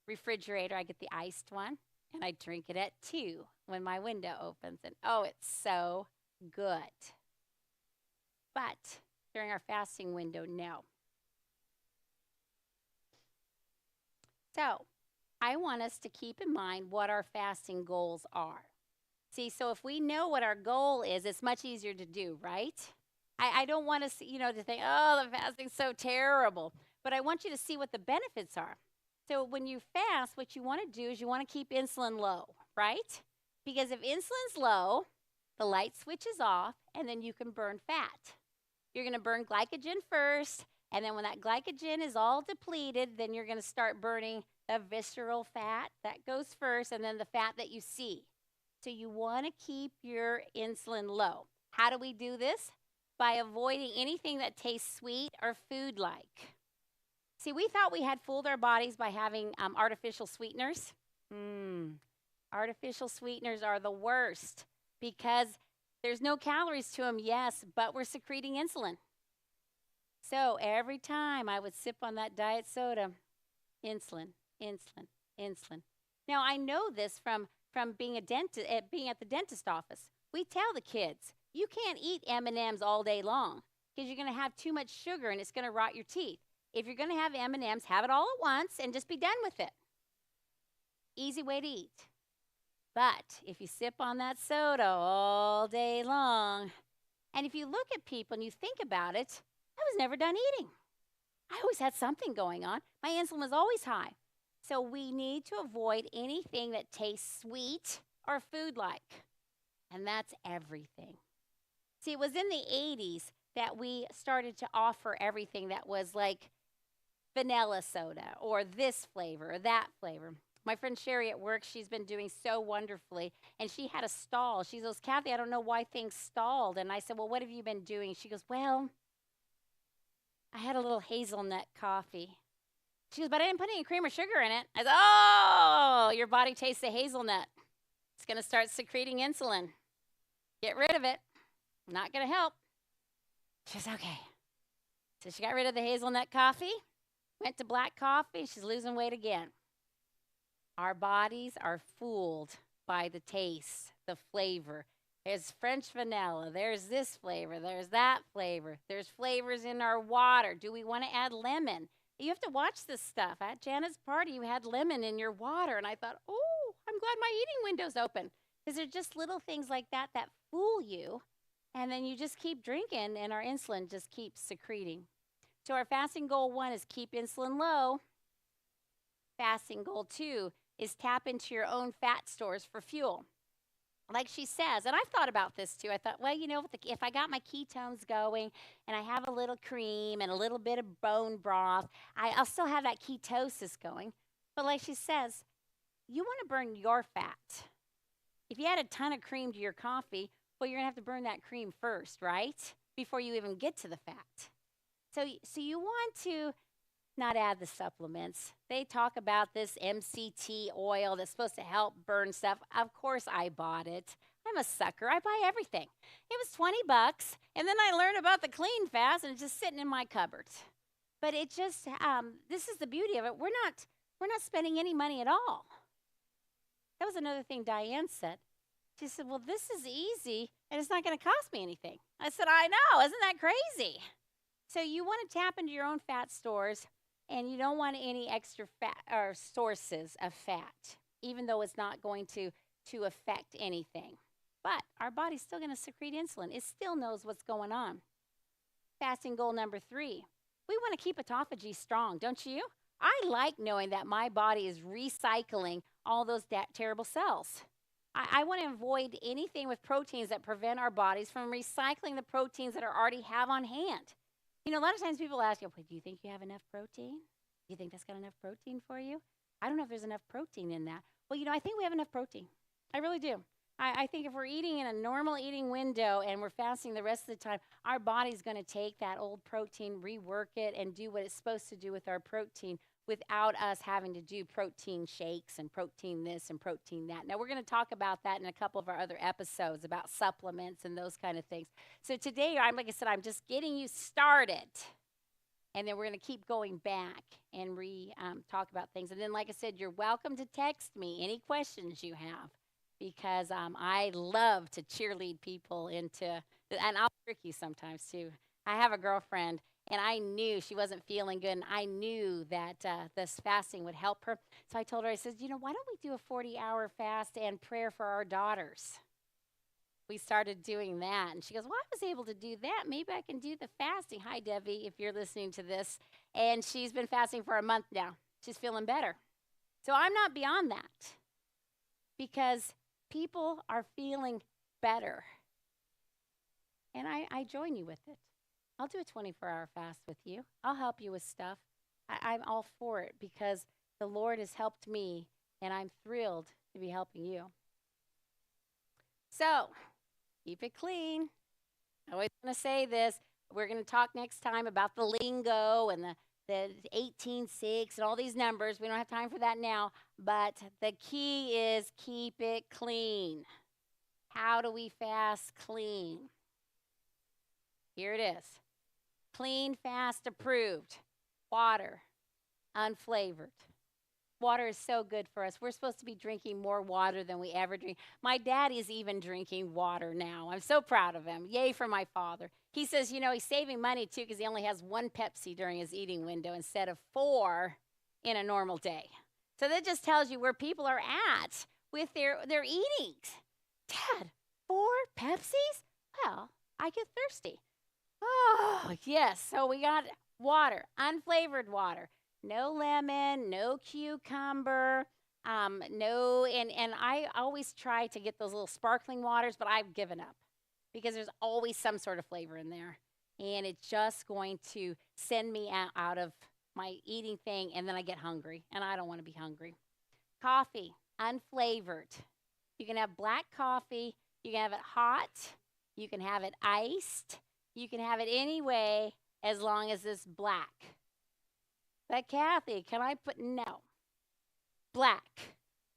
refrigerator. I get the iced one, and I drink it at 2 when my window opens. And, oh, it's so good. But during our fasting window, no. So I want us to keep in mind what our fasting goals are. See, so if we know what our goal is, it's much easier to do, right? I don't want us, to think, oh, the fasting's so terrible. But I want you to see what the benefits are. So when you fast, what you want to do is you want to keep insulin low, right? Because if insulin's low, the light switches off, and then you can burn fat. You're going to burn glycogen first, and then when that glycogen is all depleted, then you're going to start burning the visceral fat. That goes first, and then the fat that you see. So you want to keep your insulin low. How do we do this? By avoiding anything that tastes sweet or food-like. See, we thought we had fooled our bodies by having artificial sweeteners. Artificial sweeteners are the worst because there's no calories to them, yes, but we're secreting insulin. So every time I would sip on that diet soda, insulin, insulin, insulin. Now, I know this from being being at the dentist office. We tell the kids, you can't eat M&Ms all day long because you're going to have too much sugar and it's going to rot your teeth. If you're going to have M&Ms, have it all at once and just be done with it. Easy way to eat. But if you sip on that soda all day long, and if you look at people and you think about it, I was never done eating. I always had something going on. My insulin was always high. So we need to avoid anything that tastes sweet or food-like. And that's everything. See, it was in the 80s that we started to offer everything that was like vanilla soda or this flavor or that flavor. My friend Sherry at work, she's been doing so wonderfully, and she had a stall. She goes, Cathy, I don't know why things stalled. And I said, well, what have you been doing? She goes, well, I had a little hazelnut coffee. She goes, but I didn't put any cream or sugar in it. I said, oh, your body tastes the hazelnut. It's going to start secreting insulin. Get rid of it. Not going to help. She says, okay. So she got rid of the hazelnut coffee, went to black coffee. She's losing weight again. Our bodies are fooled by the taste, the flavor. There's French vanilla. There's this flavor. There's that flavor. There's flavors in our water. Do we want to add lemon? You have to watch this stuff. At Janet's party, you had lemon in your water. And I thought, oh, I'm glad my eating window's open. Because they're just little things like that that fool you. And then you just keep drinking, and our insulin just keeps secreting. So our fasting goal 1 is keep insulin low. Fasting goal 2 is tap into your own fat stores for fuel. Like she says, and I've thought about this too. I thought, well, if I got my ketones going and I have a little cream and a little bit of bone broth, I'll still have that ketosis going. But like she says, you want to burn your fat. If you add a ton of cream to your coffee, well, you're going to have to burn that cream first, right? Before you even get to the fat. So you want to not add the supplements. They talk about this MCT oil that's supposed to help burn stuff. Of course I bought it. I'm a sucker. I buy everything. It was $20, and then I learned about the clean fast, and it's just sitting in my cupboard. But it just, this is the beauty of it. We're not spending any money at all. That was another thing Diane said. She said, well, this is easy, and it's not going to cost me anything. I said, I know. Isn't that crazy? So you want to tap into your own fat stores, and you don't want any extra fat or sources of fat, even though it's not going to affect anything. But our body's still going to secrete insulin. It still knows what's going on. Fasting goal number 3. We want to keep autophagy strong, don't you? I like knowing that my body is recycling all those terrible cells. I want to avoid anything with proteins that prevent our bodies from recycling the proteins that I already have on hand. A lot of times people ask, do you think you have enough protein? Do you think that's got enough protein for you? I don't know if there's enough protein in that. Well, I think we have enough protein. I really do. I think if we're eating in a normal eating window and we're fasting the rest of the time, our body's going to take that old protein, rework it, and do what it's supposed to do with our protein without us having to do protein shakes and protein this and protein that. Now, we're going to talk about that in a couple of our other episodes about supplements and those kind of things. So today, like I said, I'm just getting you started. And then we're going to keep going back and talk about things. And then, like I said, you're welcome to text me any questions you have, because I love to cheerlead people into, and I'll trick you sometimes too. I have a girlfriend, and I knew she wasn't feeling good, and I knew that this fasting would help her. So I told her, I said, why don't we do a 40-hour fast and prayer for our daughters? we started doing that. And she goes, well, I was able to do that. Maybe I can do the fasting. Hi, Debbie, if you're listening to this. And she's been fasting for a month now. She's feeling better. So I'm not beyond that because people are feeling better. And I join you with it. I'll do a 24-hour fast with you. I'll help you with stuff. I'm all for it because the Lord has helped me, and I'm thrilled to be helping you. So, keep it clean. I always want to say this. We're going to talk next time about the lingo and the 18:6 and all these numbers. We don't have time for that now. But the key is keep it clean. How do we fast clean? Here it is. Clean fast approved. Water, unflavored. Water is so good for us. We're supposed to be drinking more water than we ever drink. My dad is even drinking water now. I'm so proud of him. Yay for my father. He says, he's saving money, too, because he only has 1 Pepsi during his eating window instead of 4 in a normal day. So that just tells you where people are at with their eatings. Dad, 4 Pepsis? Well, I get thirsty. Oh, yes. So we got water, unflavored water. No lemon, no cucumber, no, and I always try to get those little sparkling waters, but I've given up because there's always some sort of flavor in there. And it's just going to send me out of my eating thing, and then I get hungry, and I don't want to be hungry. Coffee, unflavored. You can have black coffee. You can have it hot. You can have it iced. You can have it any way as long as it's black. But Cathy, can I put no? Black.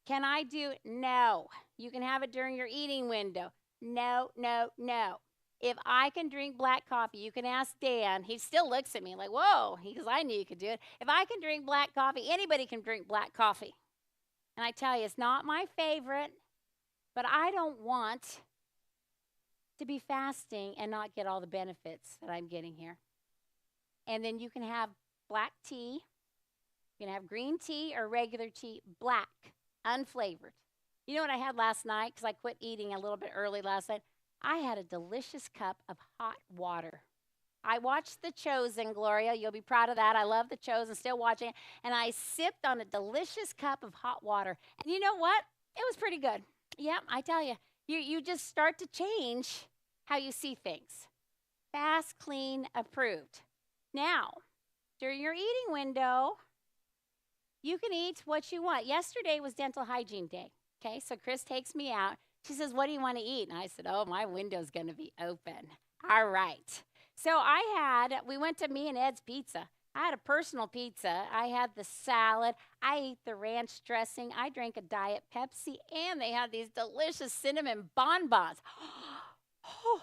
Can I do no? You can have it during your eating window. No, no, no. If I can drink black coffee, you can ask Dan. He still looks at me like, whoa, because I knew you could do it. If I can drink black coffee, anybody can drink black coffee. And I tell you, it's not my favorite, but I don't want to be fasting and not get all the benefits that I'm getting here. And then you can have black tea. You can have green tea or regular tea, black, unflavored. You know what I had last night? Because I quit eating a little bit early last night. I had a delicious cup of hot water. I watched The Chosen, Gloria. You'll be proud of that. I love The Chosen, still watching it. And I sipped on a delicious cup of hot water. And you know what? It was pretty good. Yeah, I tell you. You just start to change how you see things. Fast, clean, approved. Now, during your eating window, you can eat what you want. Yesterday was dental hygiene day. Okay, so Chris takes me out. She says, what do you want to eat? And I said, oh, my window's going to be open. All right. So we went to me and Ed's Pizza. I had a personal pizza. I had the salad. I ate the ranch dressing. I drank a Diet Pepsi, and they had these delicious cinnamon bonbons. Oh,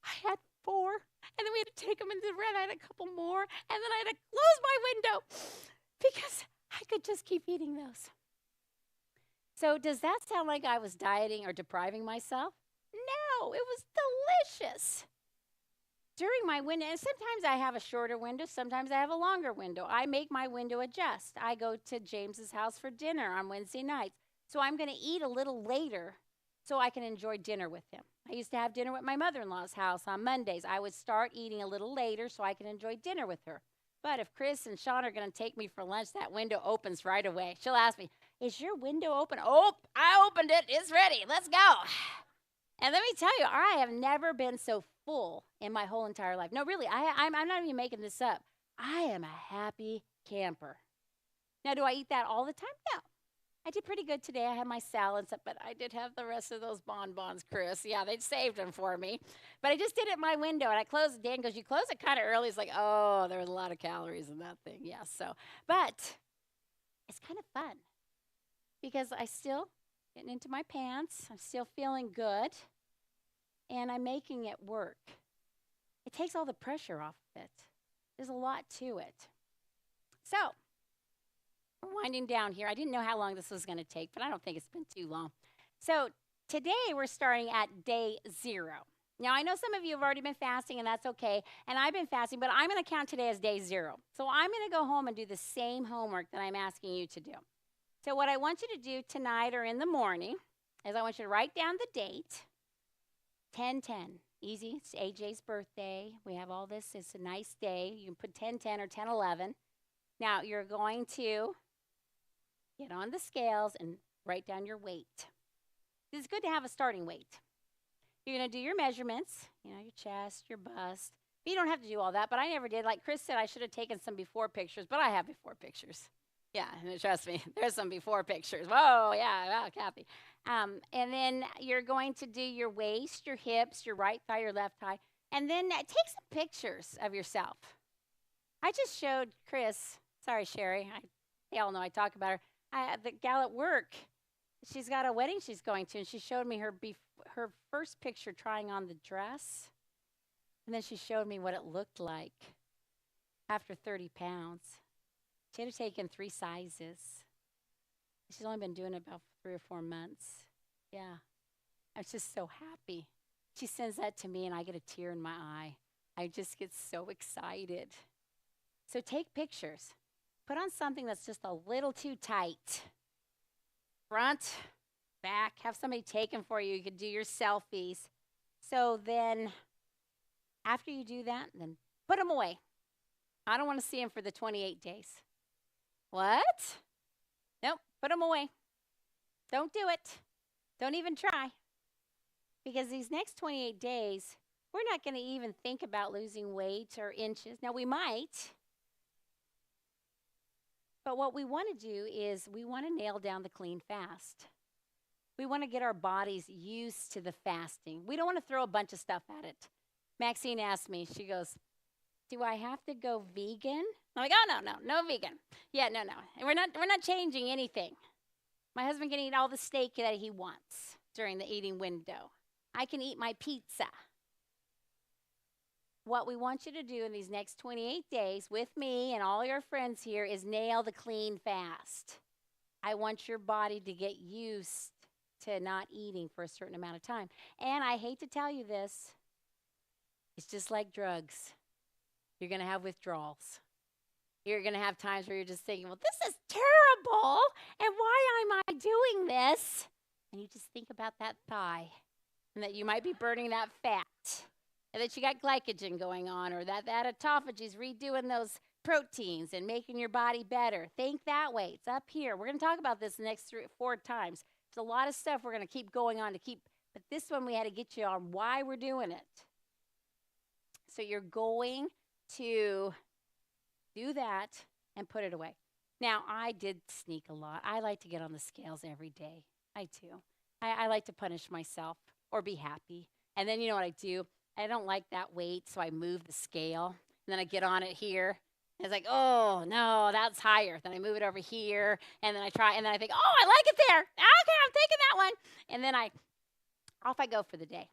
I had 4, and then we had to take them into the red. I had a couple more, and then I had to close my window because I could just keep eating those. So does that sound like I was dieting or depriving myself? No, it was delicious. During my window, and sometimes I have a shorter window, sometimes I have a longer window. I make my window adjust. I go to James's house for dinner on Wednesday nights. So I'm going to eat a little later so I can enjoy dinner with him. I used to have dinner at my mother-in-law's house on Mondays. I would start eating a little later so I can enjoy dinner with her. But if Chris and Sean are going to take me for lunch, that window opens right away. She'll ask me, is your window open? Oh, I opened it. It's ready. Let's go. And let me tell you, I have never been so full in my whole entire life. No, really, I'm not even making this up. I am a happy camper. Now, do I eat that all the time? No. I did pretty good today. I had my salads, but I did have the rest of those bonbons, Chris. Yeah, they'd saved them for me. But I just did it in my window, and I closed it. Dan goes, you close it kind of early. It's like, oh, there was a lot of calories in that thing. Yeah, but it's kind of fun because I still getting into my pants. I'm still feeling good, and I'm making it work. It takes all the pressure off of it. There's a lot to it. So we're winding down here. I didn't know how long this was going to take, but I don't think it's been too long. So today we're starting at day 0. Now, I know some of you have already been fasting, and that's okay, and I've been fasting, but I'm going to count today as day 0. So I'm going to go home and do the same homework that I'm asking you to do. So what I want you to do tonight or in the morning is I want you to write down the date. 10:10. Easy. It's AJ's birthday. We have all this. It's a nice day. You can put 10:10 or 10:11. Now, you're going to get on the scales and write down your weight. It's good to have a starting weight. You're going to do your measurements, your chest, your bust. You don't have to do all that, but I never did. Like Chris said, I should have taken some before pictures, but I have before pictures. Yeah, and trust me, there's some before pictures. Whoa, yeah, wow, Cathy. And then you're going to do your waist, your hips, your right thigh, your left thigh, and then take some pictures of yourself. I just showed Chris, sorry, Sherry, they all know I talk about her, the gal at work. She's got a wedding she's going to, and she showed me her first picture trying on the dress, and then she showed me what it looked like after 30 pounds. She had taken 3 sizes. She's only been doing it about 3 or 4 months. Yeah. I was just so happy. She sends that to me, and I get a tear in my eye. I just get so excited. So take pictures. Put on something that's just a little too tight. Front, back, have somebody take them for you. You could do your selfies. So then after you do that, then put them away. I don't want to see them for the 28 days. What? Nope, put them away. Don't do it. Don't even try. Because these next 28 days, we're not going to even think about losing weight or inches. Now, we might. But what we want to do is we want to nail down the clean fast. We want to get our bodies used to the fasting. We don't want to throw a bunch of stuff at it. Maxine asked me, she goes, do I have to go vegan? I'm like, oh, no vegan. Yeah, no. And we're not changing anything. My husband can eat all the steak that he wants during the eating window. I can eat my pizza. What we want you to do in these next 28 days with me and all your friends here is nail the clean fast. I want your body to get used to not eating for a certain amount of time. And I hate to tell you this, it's just like drugs. You're going to have withdrawals. You're going to have times where you're just thinking, well, this is terrible, and why am I doing this? And you just think about that thigh, and that you might be burning that fat, and that you got glycogen going on, or that autophagy is redoing those proteins and making your body better. Think that way. It's up here. We're going to talk about this the next 3 or 4 times. There's a lot of stuff we're going to keep going on but this one we had to get you on why we're doing it. So you're going to do that and put it away. Now, I did sneak a lot. I like to get on the scales every day. I do. I like to punish myself or be happy. And then you know what I do? I don't like that weight, so I move the scale. And then I get on it here. And it's like, oh, no, that's higher. Then I move it over here. And then I try. And then I think, oh, I like it there. Okay, I'm taking that one. And then off I go for the day.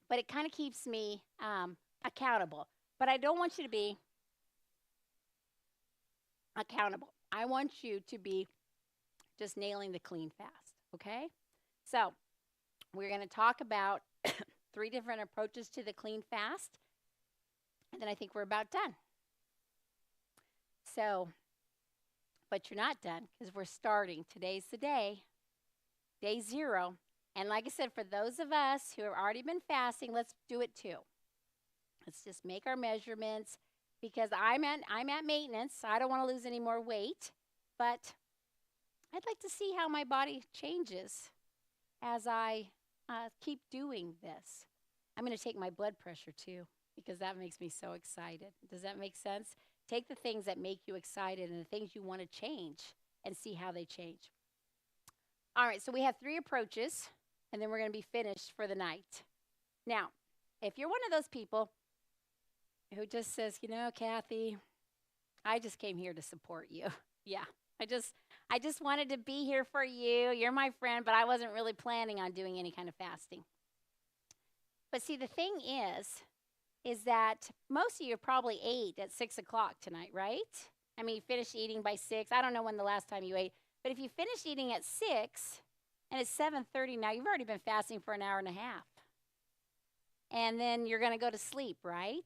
But it kind of keeps me accountable. But I don't want you to be accountable. I want you to be just nailing the clean fast, okay? So we're going to talk about 3 different approaches to the clean fast, and then I think we're about done. So, but you're not done because we're starting. Today's the day 0. And like I said, for those of us who have already been fasting, let's do it too. Let's just make our measurements because I'm at maintenance. So I don't want to lose any more weight, but I'd like to see how my body changes as I keep doing this. I'm going to take my blood pressure too because that makes me so excited. Does that make sense? Take the things that make you excited and the things you want to change and see how they change. All right, so we have 3 approaches, and then we're going to be finished for the night. Now, if you're one of those people who just says, Cathy, I just came here to support you. Yeah, I just wanted to be here for you. You're my friend, but I wasn't really planning on doing any kind of fasting. But see, the thing is that most of you probably ate at 6 o'clock tonight, right? I mean, you finished eating by 6. I don't know when the last time you ate, but if you finished eating at 6 and it's 7:30 now, you've already been fasting for an hour and a half. And then you're going to go to sleep, right?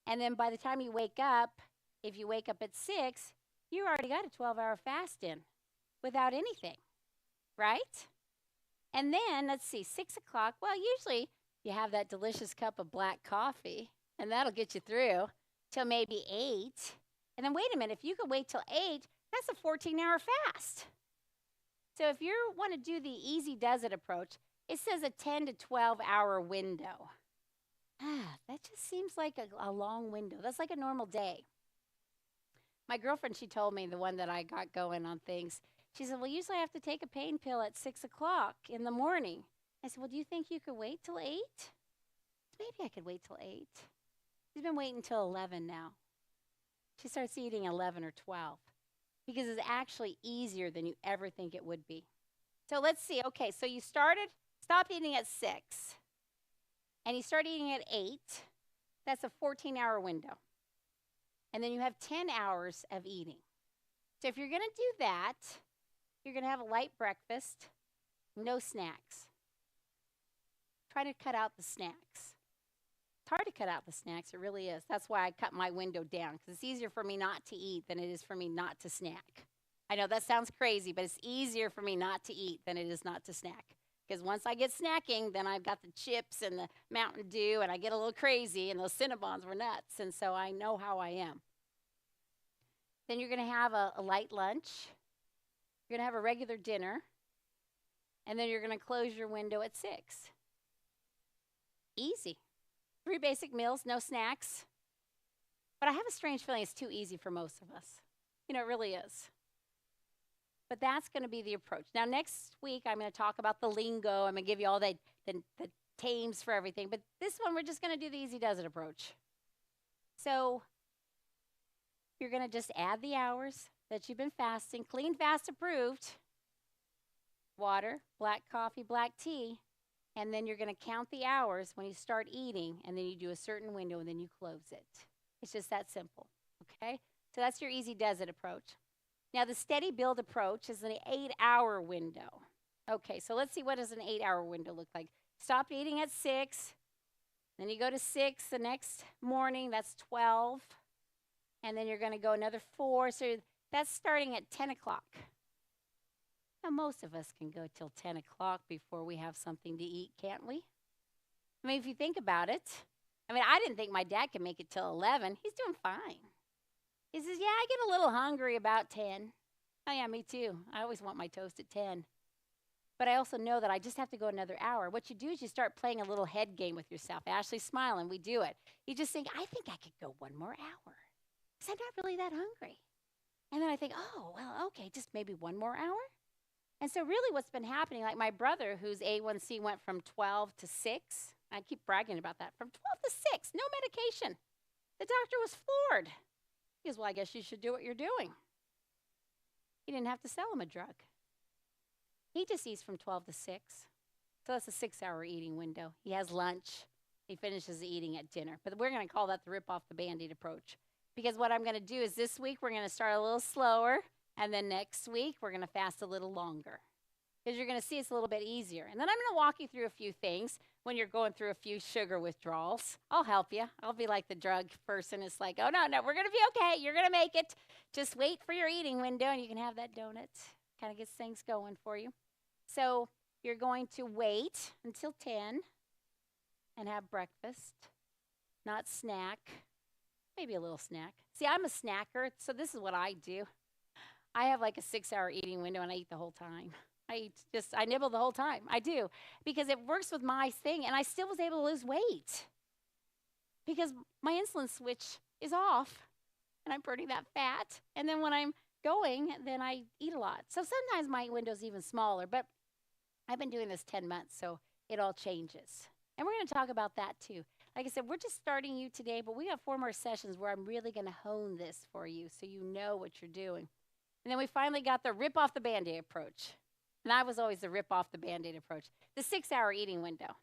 And then by the time you wake up, if you wake up at 6, you already got a 12-hour fast in without anything, right? And then, let's see, 6 o'clock. Well, usually you have that delicious cup of black coffee, and that'll get you through till maybe 8. And then wait a minute, if you could wait till 8, that's a 14-hour fast. So if you want to do the easy does it approach, it says a 10 to 12-hour window. That just seems like a long window. That's like a normal day. My girlfriend, she told me, the one that I got going on things, she said, well, usually I have to take a pain pill at 6 o'clock in the morning. I said, well, do you think you could wait till 8? Maybe I could wait till 8. She's been waiting till 11 now. She starts eating 11 or 12 because it's actually easier than you ever think it would be. So let's see. Okay, so you stopped eating at 6, and you start eating at 8. That's a 14-hour window. And then you have 10 hours of eating. So if you're going to do that, you're going to have a light breakfast, no snacks. Try to cut out the snacks. It's hard to cut out the snacks, it really is. That's why I cut my window down, because it's easier for me not to eat than it is for me not to snack. I know that sounds crazy, but it's easier for me not to eat than it is not to snack. Because once I get snacking, then I've got the chips and the Mountain Dew, and I get a little crazy, and those Cinnabons were nuts, and so I know how I am. Then you're going to have a light lunch. You're going to have a regular dinner, and then you're going to close your window at 6. Easy. 3 basic meals, no snacks. But I have a strange feeling it's too easy for most of us. You know, it really is. But that's going to be the approach. Now, next week, I'm going to talk about the lingo. I'm going to give you all the tames for everything. But this one, we're just going to do the easy does it approach. So you're going to just add the hours that you've been fasting. Clean fast approved. Water, black coffee, black tea. And then you're going to count the hours when you start eating. And then you do a certain window, and then you close it. It's just that simple. Okay? So that's your easy does it approach. Now, the steady build approach is an 8-hour window. Okay, so let's see, what does an 8-hour window look like? Stop eating at 6. Then you go to 6 the next morning. That's 12. And then you're going to go another 4. So that's starting at 10 o'clock. Now, most of us can go till 10 o'clock before we have something to eat, can't we? I mean, if you think about it. I mean, I didn't think my dad could make it till 11. He's doing fine. He says, yeah, I get a little hungry about 10. Oh, yeah, me too. I always want my toast at 10. But I also know that I just have to go another hour. What you do is you start playing a little head game with yourself. Ashley's smiling. We do it. You just think, I think I could go one more hour because I'm not really that hungry. And then I think, oh, well, okay, just maybe one more hour. And so really what's been happening, like my brother, whose A1C went from 12 to 6. I keep bragging about that. From 12 to 6, no medication. The doctor was floored. He goes, well, I guess you should do what you're doing. He didn't have to sell him a drug. He just eats from 12 to 6. So that's a 6-hour eating window. He has lunch. He finishes eating at dinner. But we're going to call that the rip off the Band-Aid approach. Because what I'm going to do is this week we're going to start a little slower. And then next week we're going to fast a little longer. Because you're going to see it's a little bit easier. And then I'm going to walk you through a few things when you're going through a few sugar withdrawals. I'll help you. I'll be like the drug person. It's like, oh, no, we're going to be okay. You're going to make it. Just wait for your eating window, and you can have that donut. Kind of gets things going for you. So you're going to wait until 10 and have breakfast, not snack, maybe a little snack. See, I'm a snacker, so this is what I do. I have like a 6-hour eating window, and I eat the whole time. I nibble the whole time. I do. Because it works with my thing, and I still was able to lose weight. Because my insulin switch is off, and I'm burning that fat. And then when I'm going, then I eat a lot. So sometimes my window's even smaller, but I've been doing this 10 months, so it all changes. And we're going to talk about that too. Like I said, we're just starting you today, but we have 4 more sessions where I'm really going to hone this for you so you know what you're doing. And then we finally got the rip off the Band-Aid approach. And I was always the rip off the Band-Aid approach. The 6-hour eating window.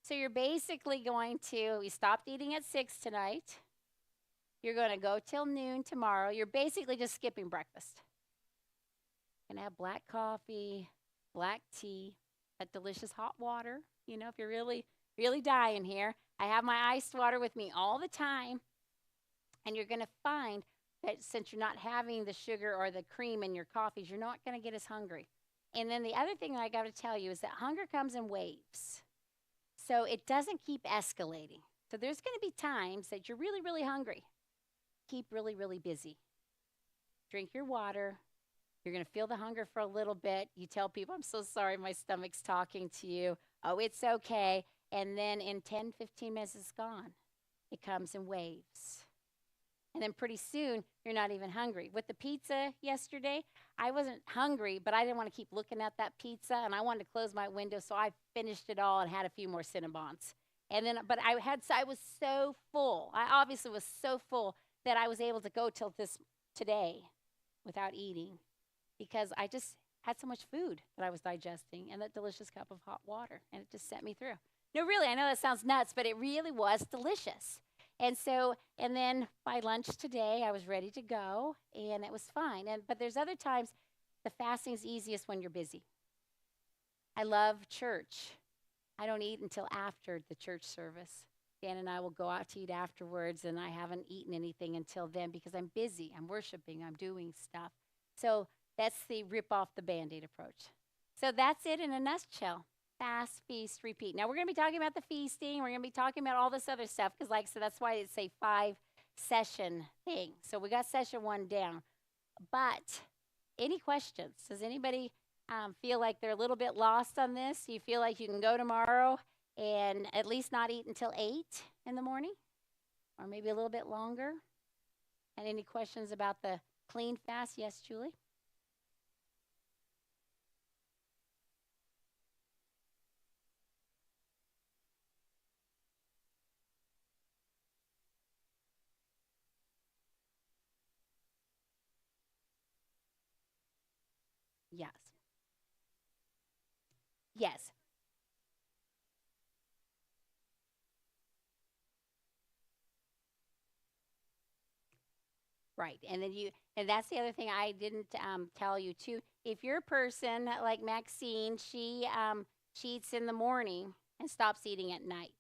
So you're basically going to, you stopped eating at 6 tonight. You're going to go till noon tomorrow. You're basically just skipping breakfast. You're going to have black coffee, black tea, that delicious hot water. You know, if you're really, really dying here. I have my iced water with me all the time. And you're going to find that since you're not having the sugar or the cream in your coffees, you're not going to get as hungry. And then the other thing that I got to tell you is that hunger comes in waves. So it doesn't keep escalating. So there's going to be times that you're really, really hungry. Keep really, really busy. Drink your water. You're going to feel the hunger for a little bit. You tell people, I'm so sorry, my stomach's talking to you. Oh, it's okay. And then in 10, 15 minutes, it's gone. It comes in waves. And then pretty soon, you're not even hungry. With the pizza yesterday, I wasn't hungry, but I didn't want to keep looking at that pizza, and I wanted to close my window, so I finished it all and had a few more Cinnabons. And then, but I was so full. I obviously was so full that I was able to go till today without eating because I just had so much food that I was digesting and that delicious cup of hot water, and it just sent me through. No, really, I know that sounds nuts, but it really was delicious. And so, and then by lunch today, I was ready to go, and it was fine. But there's other times the fasting's easiest when you're busy. I love church. I don't eat until after the church service. Dan and I will go out to eat afterwards, and I haven't eaten anything until then because I'm busy. I'm worshiping. I'm doing stuff. So that's the rip off the Band-Aid approach. So that's it in a nutshell. Fast, feast, repeat. Now, we're going to be talking about the feasting. We're going to be talking about all this other stuff because, like I said, that's why it's a 5-session thing. So we got session 1 down. But any questions? Does anybody feel like they're a little bit lost on this? You feel like you can go tomorrow and at least not eat until 8 in the morning? Or maybe a little bit longer? And any questions about the clean fast? Yes, Julie? Yes. Yes. Right. And that's the other thing I didn't tell you too. If you're a person like Maxine, she eats in the morning and stops eating at night.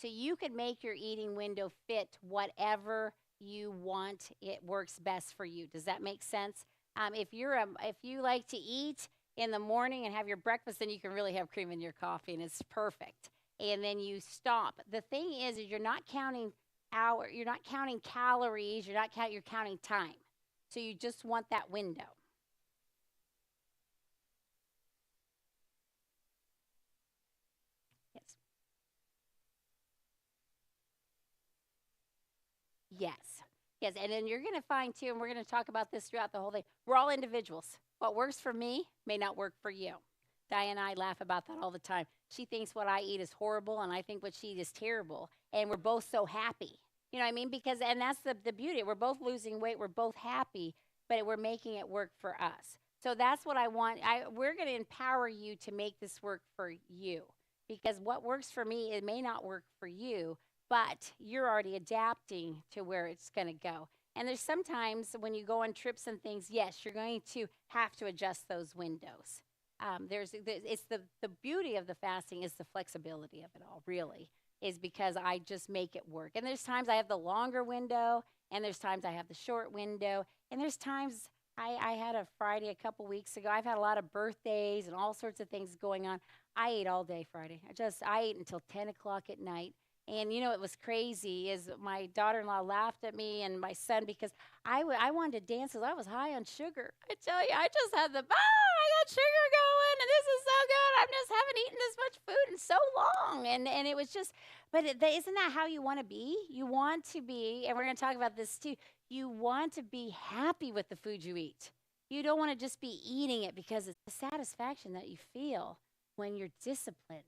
So you could make your eating window fit whatever you want. It works best for you. Does that make sense? If you like to eat in the morning and have your breakfast, then you can really have cream in your coffee, and it's perfect. And then you stop. The thing is you're not counting you're not counting calories, you're counting time. So you just want that window. Yes. Yes. Yes. And then you're going to find too, and we're going to talk about this throughout the whole day. We're all individuals. What works for me may not work for you. Diane and I laugh about that all the time. She thinks what I eat is horrible, and I think what she eats is terrible. And we're both so happy. You know what I mean? And that's the beauty. We're both losing weight. We're both happy, but we're making it work for us. So that's what I want. We're going to empower you to make this work for you because what works for me, it may not work for you, but you're already adapting to where it's going to go. And there's sometimes when you go on trips and things, yes, you're going to have to adjust those windows. It's the beauty of the fasting is the flexibility of it all, really, is because I just make it work. And there's times I have the longer window, and there's times I have the short window, and there's times I had a Friday a couple weeks ago. I've had a lot of birthdays and all sorts of things going on. I ate all day Friday. I ate until 10 o'clock at night. And, it was crazy is my daughter-in-law laughed at me and my son because I wanted to dance because I was high on sugar. I tell you, I just had I got sugar going, and this is so good. I just haven't eaten this much food in so long. And it was just, but isn't that how you want to be? You want to be, and we're going to talk about this too, you want to be happy with the food you eat. You don't want to just be eating it because it's the satisfaction that you feel when you're disciplined.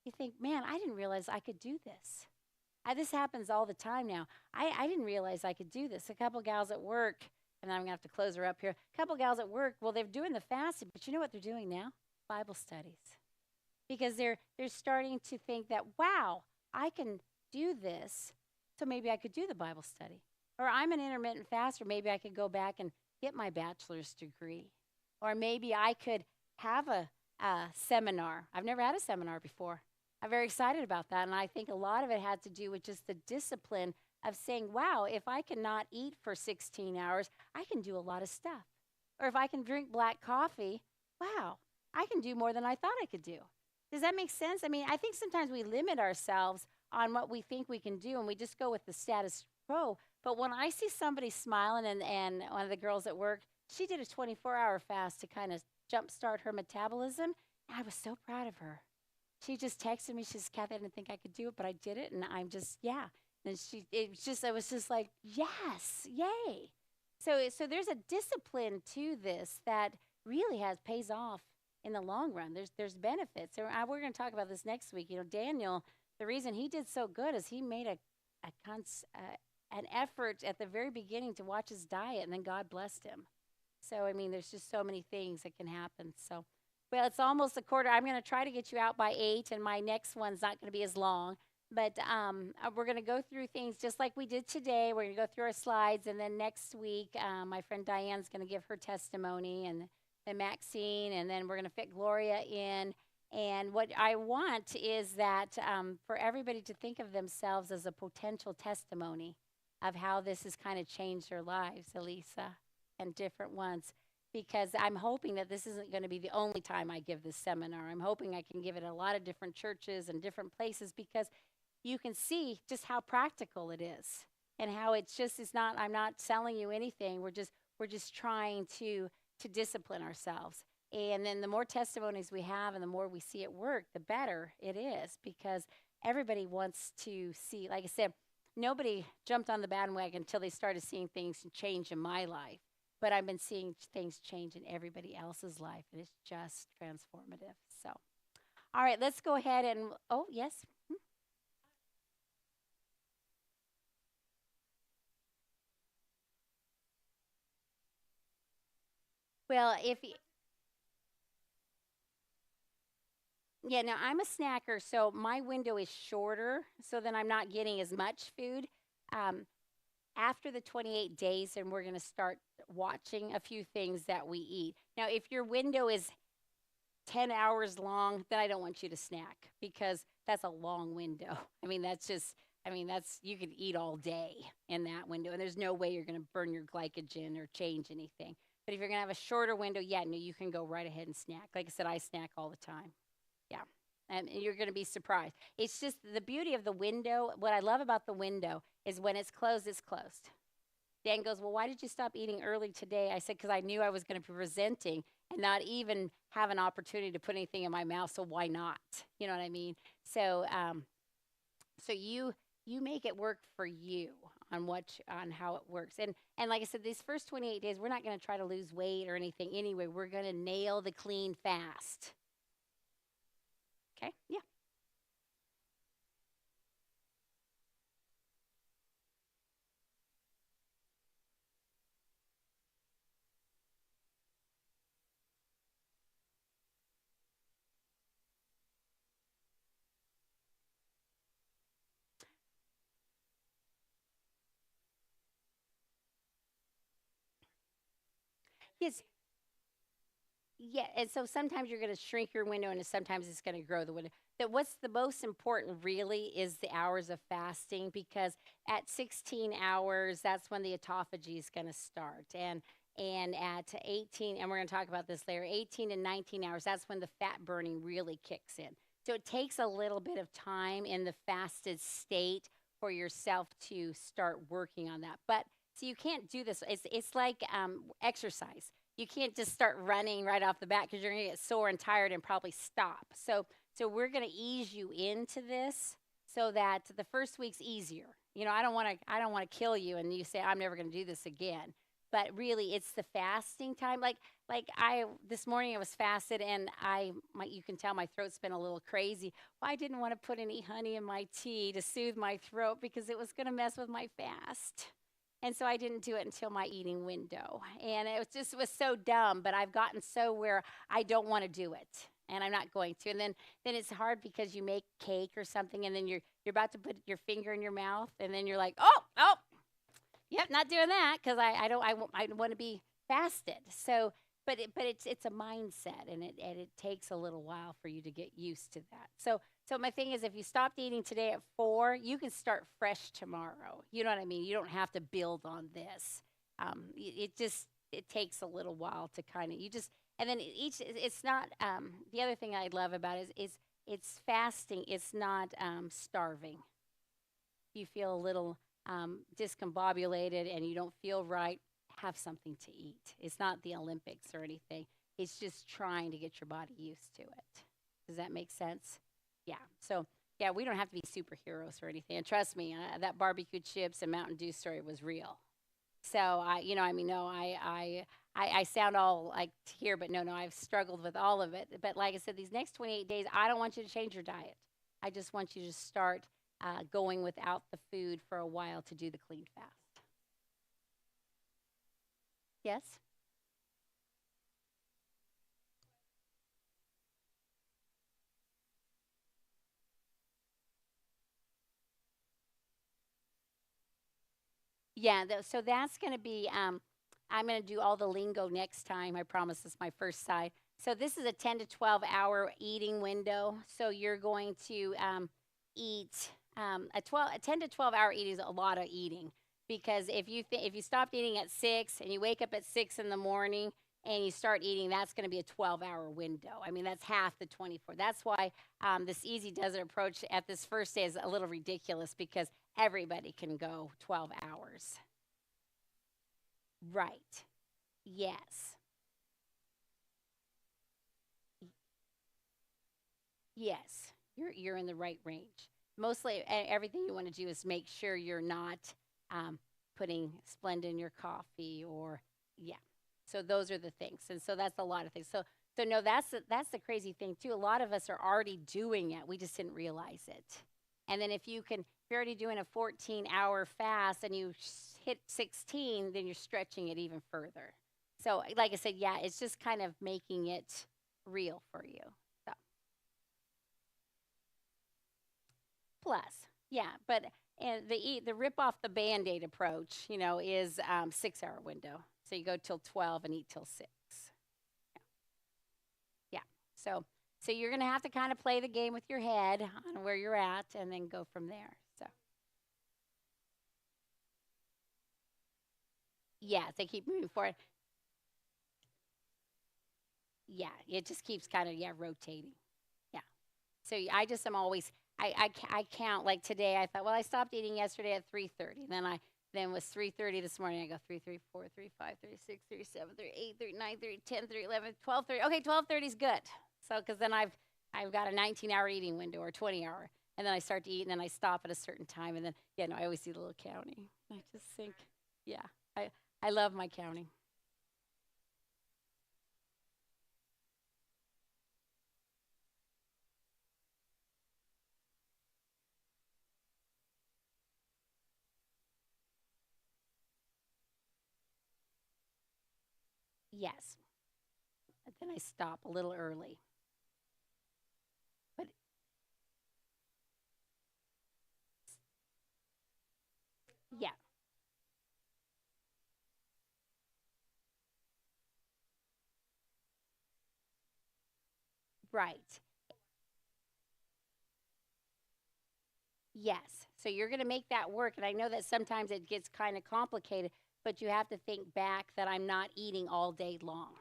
You think, man, I didn't realize I could do this. This happens all the time now. I didn't realize I could do this. A couple gals at work, and I'm going to have to close her up here. A couple gals at work, well, they're doing the fasting, but you know what they're doing now? Bible studies. Because they're starting to think that, wow, I can do this, so maybe I could do the Bible study. Or I'm an intermittent faster, maybe I could go back and get my bachelor's degree. Or maybe I could have a seminar. I've never had a seminar before. I'm very excited about that, and I think a lot of it had to do with just the discipline of saying, wow, if I cannot eat for 16 hours, I can do a lot of stuff. Or if I can drink black coffee wow, I can do more than I thought I could do. Does that make sense? I mean, I think sometimes we limit ourselves on what we think we can do and we just go with the status quo. But when I see somebody smiling, and one of the girls at work, she did a 24-hour fast to kind of jumpstart her metabolism. I was so proud of her. She just texted me. She says, Cathy, I didn't think I could do it, but I did it. And I'm just, yeah. And I was just like, yes, yay. So there's a discipline to this that really pays off in the long run. There's benefits. So we're going to talk about this next week. You know, Daniel, the reason he did so good is he made an effort at the very beginning to watch his diet, and then God blessed him. So, I mean, there's just so many things that can happen. So, well, it's almost a quarter. I'm going to try to get you out by 8, and my next one's not going to be as long. But we're going to go through things just like we did today. We're going to go through our slides, and then next week, my friend Diane's going to give her testimony, and Maxine, and then we're going to fit Gloria in. And what I want is that for everybody to think of themselves as a potential testimony of how this has kind of changed their lives, Elisa, and different ones. Because I'm hoping that this isn't going to be the only time I give this seminar. I'm hoping I can give it at a lot of different churches and different places, because you can see just how practical it is and how I'm not selling you anything. We're just trying to discipline ourselves. And then the more testimonies we have and the more we see it work, the better it is, because everybody wants to see, like I said, nobody jumped on the bandwagon until they started seeing things change in my life. But I've been seeing things change in everybody else's life, and it's just transformative. So, all right, let's go ahead and, oh, yes? Well, yeah, now I'm a snacker, so my window is shorter, so then I'm not getting as much food. Um, After the 28 days, and we're going to start watching a few things that we eat. Now, if your window is 10 hours long, then I don't want you to snack, because that's a long window. You could eat all day in that window, and there's no way you're going to burn your glycogen or change anything. But if you're going to have a shorter window, yeah, no, you can go right ahead and snack. Like I said, I snack all the time. Yeah. And you're going to be surprised. It's just the beauty of the window. What I love about the window is when it's closed, it's closed. Dan goes, well, why did you stop eating early today? I said, because I knew I was going to be presenting and not even have an opportunity to put anything in my mouth, so why not? You know what I mean? So so you make it work for you on how it works. And like I said, these first 28 days, we're not going to try to lose weight or anything anyway. We're going to nail the clean fast. Okay? Yeah. Yes. Yeah, and so sometimes you're going to shrink your window, and sometimes it's going to grow the window. That what's the most important really is the hours of fasting, because at 16 hours, that's when the autophagy is going to start. And at 18, and we're going to talk about this later, 18 and 19 hours, that's when the fat burning really kicks in. So it takes a little bit of time in the fasted state for yourself to start working on that. But so you can't do this. It's like exercise. You can't just start running right off the bat, because you're going to get sore and tired and probably stop. So we're going to ease you into this so that the first week's easier. You know, I don't want to kill you and you say I'm never going to do this again. But really, it's the fasting time. Like this morning I was fasted, and you can tell my throat's been a little crazy. Well, I didn't want to put any honey in my tea to soothe my throat, because it was going to mess with my fast. And so I didn't do it until my eating window. And it was so dumb, but I've gotten so where I don't want to do it, and I'm not going to. And then it's hard, because you make cake or something, and then you're about to put your finger in your mouth, and then you're like, oh, yep, not doing that, because I want to be fasted. So, but it's a mindset, and it takes a little while for you to get used to that. So my thing is, if you stopped eating today at 4, you can start fresh tomorrow. You know what I mean? You don't have to build on this. it takes a little while to kind of, you just, and then it's not, the other thing I love about it is it's fasting. It's not starving. If you feel a little discombobulated and you don't feel right, have something to eat. It's not the Olympics or anything. It's just trying to get your body used to it. Does that make sense? Yeah. So, yeah, we don't have to be superheroes or anything. And trust me, that barbecue chips and Mountain Dew story was real. So I sound all like here, but no, I've struggled with all of it. But like I said, these next 28 days, I don't want you to change your diet. I just want you to start going without the food for a while to do the clean fast. Yes? Yeah, so that's going to be, I'm going to do all the lingo next time. I promise this is my first side. So this is a 10 to 12 hour eating window. So you're going to eat, a 10 to 12 hour eating is a lot of eating. Because if you stopped eating at 6 and you wake up at 6 in the morning and you start eating, that's going to be a 12-hour window. I mean, that's half the 24. That's why this easy does it approach at this first day is a little ridiculous because everybody can go 12 hours. Right. Yes. Yes. You're in the right range. Mostly everything you want to do is make sure you're not putting Splenda in your coffee or yeah. So those are the things. And so that's a lot of things. So no, that's the crazy thing too. A lot of us are already doing it. We just didn't realize it. And then if you're already doing a 14-hour fast and you hit 16, then you're stretching it even further. So like I said, yeah, it's just kind of making it real for you. So plus, yeah, but and the rip off the Band-Aid approach, is 6-hour window. So you go till 12 and eat till 6. Yeah. So you're going to have to kind of play the game with your head on where you're at and then go from there. So yeah, they keep moving forward. Yeah, it just keeps kind of rotating. Yeah. So I just am always I count like today. I thought, well, I stopped eating yesterday at 3:30. Then was 3:30 this morning. I go 3, 3, 4, 3, 5, 3, 6, 3, 7, 3, 8, 3, 9, 3, 10, 3, 11, 12, 30. Okay, 12:30 is good. So because then I've got a 19-hour eating window or 20-hour, and then I start to eat, and then I stop at a certain time, and then I always do a little counting. I just think, yeah, I love my counting. Yes, but then I stop a little early. But yeah, right. Yes. So you're going to make that work. And I know that sometimes it gets kind of complicated, but you have to think back that I'm not eating all day long.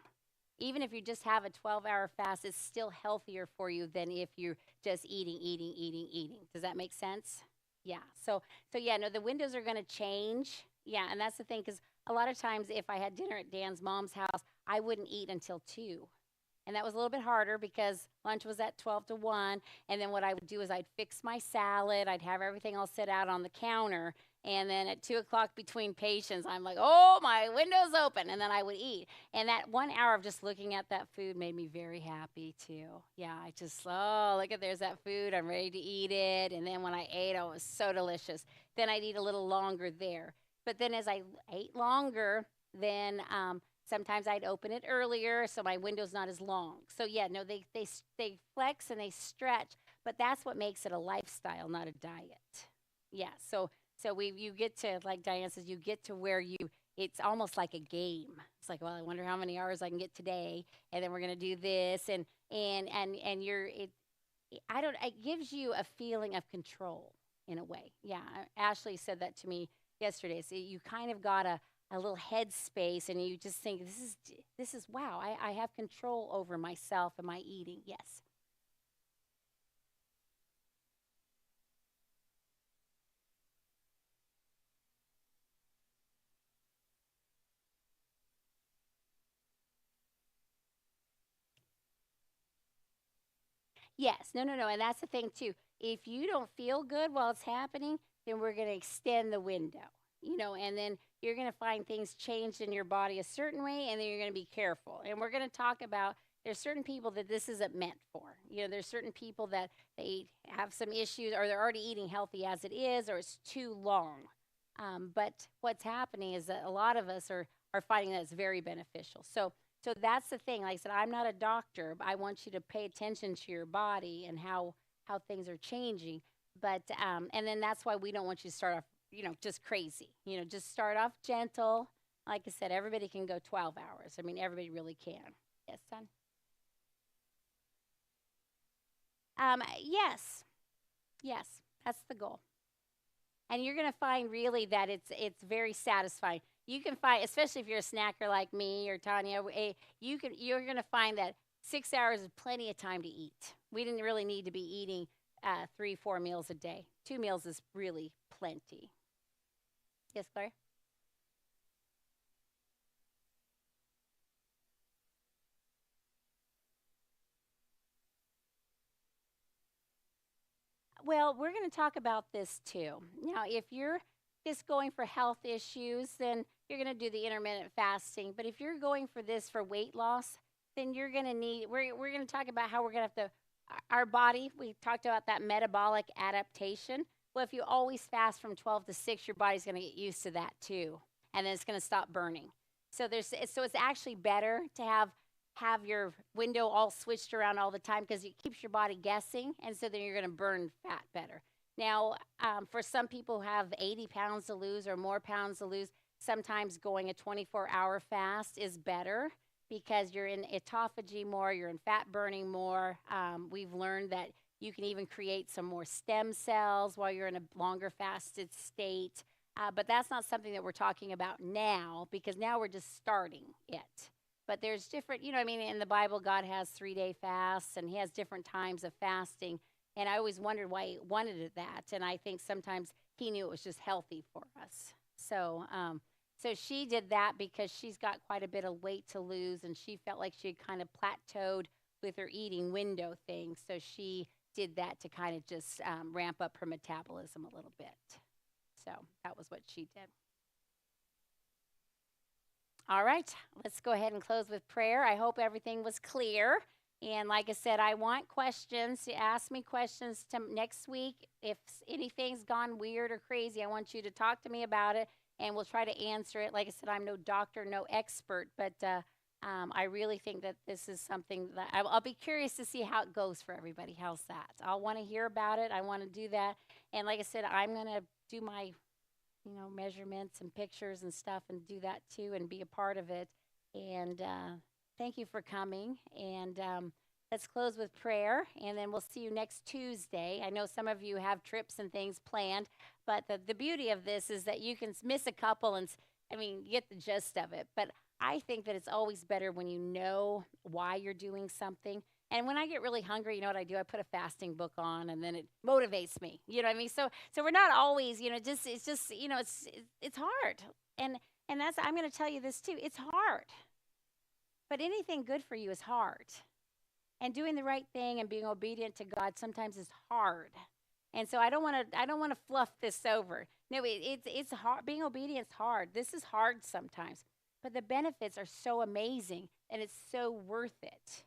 Even if you just have a 12-hour fast, it's still healthier for you than if you're just eating, eating, eating, eating. Does that make sense? Yeah. So yeah, no, the windows are going to change. Yeah. And that's the thing, because a lot of times if I had dinner at Dan's mom's house, I wouldn't eat until 2. And that was a little bit harder because lunch was at 12 to 1. And then what I would do is I'd fix my salad. I'd have everything all set out on the counter. And then at 2 o'clock between patients, I'm like, oh, my window's open. And then I would eat. And that 1 hour of just looking at that food made me very happy, too. Yeah, I just, oh, look at there's that food. I'm ready to eat it. And then when I ate, oh, it was so delicious. Then I'd eat a little longer there. But then as I ate longer, then sometimes I'd open it earlier so my window's not as long. So yeah, no, they flex and they stretch, but that's what makes it a lifestyle, not a diet. Yeah, so you get to, like Diane says, you get to where it's almost like a game. It's like, well, I wonder how many hours I can get today, and then we're gonna do this, and it gives you a feeling of control in a way. Yeah, Ashley said that to me yesterday. So you kind of gotta a little headspace, and you just think, this is wow, I have control over myself and my eating. Yes. Yes. No, no, no. And that's the thing too. If you don't feel good while it's happening, then we're going to extend the window, and then you're going to find things changed in your body a certain way, and then you're going to be careful. And we're going to talk about there's certain people that this isn't meant for. There's certain people that they have some issues, or they're already eating healthy as it is, or it's too long. But what's happening is that a lot of us are finding that it's very beneficial. So that's the thing. Like I said, I'm not a doctor, but I want you to pay attention to your body and how things are changing. But and then that's why we don't want you to start off, just crazy. Just start off gentle. Like I said, everybody can go 12 hours. I mean, everybody really can. Yes, son. Yes, yes, that's the goal. And you're going to find really that it's very satisfying. You can find, especially if you're a snacker like me or Tanya, you're going to find that 6 hours is plenty of time to eat. We didn't really need to be eating 3-4 meals a day. 2 meals is really plenty. Yes, Claire? Well, we're going to talk about this too. Now, if you're just going for health issues, then you're going to do the intermittent fasting. But if you're going for this for weight loss, then you're going to need, we're going to talk about how we're going to have to, our body, we talked about that metabolic adaptation. Well, if you always fast from 12 to 6, your body's going to get used to that too. And then it's going to stop burning. So it's actually better to have your window all switched around all the time because it keeps your body guessing, and so then you're going to burn fat better. Now, for some people who have 80 pounds to lose or more pounds to lose, sometimes going a 24-hour fast is better because you're in autophagy more, you're in fat burning more. We've learned that you can even create some more stem cells while you're in a longer fasted state. But that's not something that we're talking about now because now we're just starting it. But there's different, in the Bible, God has 3-day fasts and he has different times of fasting. And I always wondered why he wanted it that. And I think sometimes he knew it was just healthy for us. So she did that because she's got quite a bit of weight to lose. And she felt like she had kind of plateaued with her eating window thing. So she did that to kind of just ramp up her metabolism a little bit. So that was what she did. All right, let's go ahead and close with prayer. I hope everything was clear. And like I said, I want questions. To ask me questions next week. If anything's gone weird or crazy, I want you to talk to me about it, and we'll try to answer it. Like I said, I'm no doctor, no expert, but I really think that this is something that I'll be curious to see how it goes for everybody. How's that? I'll want to hear about it. I want to do that. And like I said, I'm going to do my measurements and pictures and stuff and do that too and be a part of it. And thank you for coming. And let's close with prayer, and then we'll see you next Tuesday. I know some of you have trips and things planned, but the beauty of this is that you can miss a couple and, get the gist of it. But I think that it's always better when you know why you're doing something. And when I get really hungry, you know what I do? I put a fasting book on, and then it motivates me. You know what I mean? So we're not always, it's hard. And that's, I'm going to tell you this too. It's hard. But anything good for you is hard. And doing the right thing and being obedient to God sometimes is hard. And so I don't want to fluff this over. No, it's hard. Being obedient is hard. This is hard sometimes. But the benefits are so amazing, and it's so worth it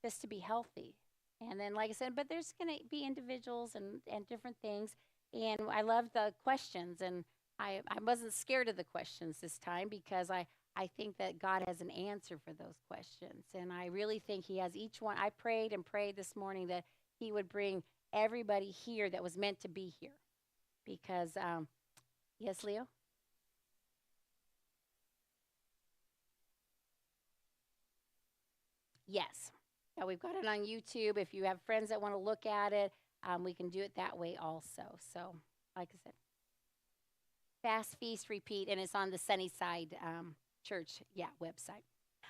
just to be healthy. And then, like I said, but there's going to be individuals and different things. And I love the questions. And I wasn't scared of the questions this time because I think that God has an answer for those questions. And I really think he has each one. I prayed and prayed this morning that he would bring everybody here that was meant to be here. Because, yes, Leo? Yes. Yeah, we've got it on YouTube. If you have friends that want to look at it, we can do it that way also. So, like I said, Fast Feast Repeat, and it's on the Sunnyside Church, website.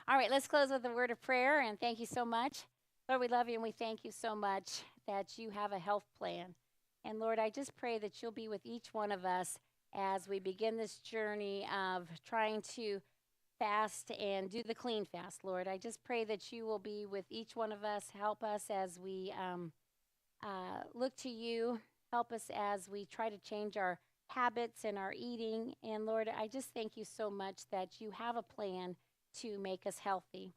All right, let's close with a word of prayer, and thank you so much. Lord, we love you, and we thank you so much that you have a health plan. And Lord, I just pray that you'll be with each one of us as we begin this journey of trying to fast and do the clean fast, Lord. I just pray that you will be with each one of us. Help us as we look to you. Help us as we try to change our habits and our eating. And Lord, I just thank you so much that you have a plan to make us healthy.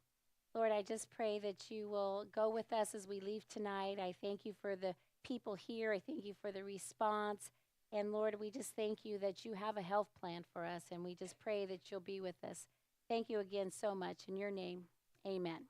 Lord, I just pray that you will go with us as we leave tonight. I thank you for the people here. I thank you for the response. And Lord, we just thank you that you have a health plan for us. And we just pray that you'll be with us. Thank you again so much. In your name, amen.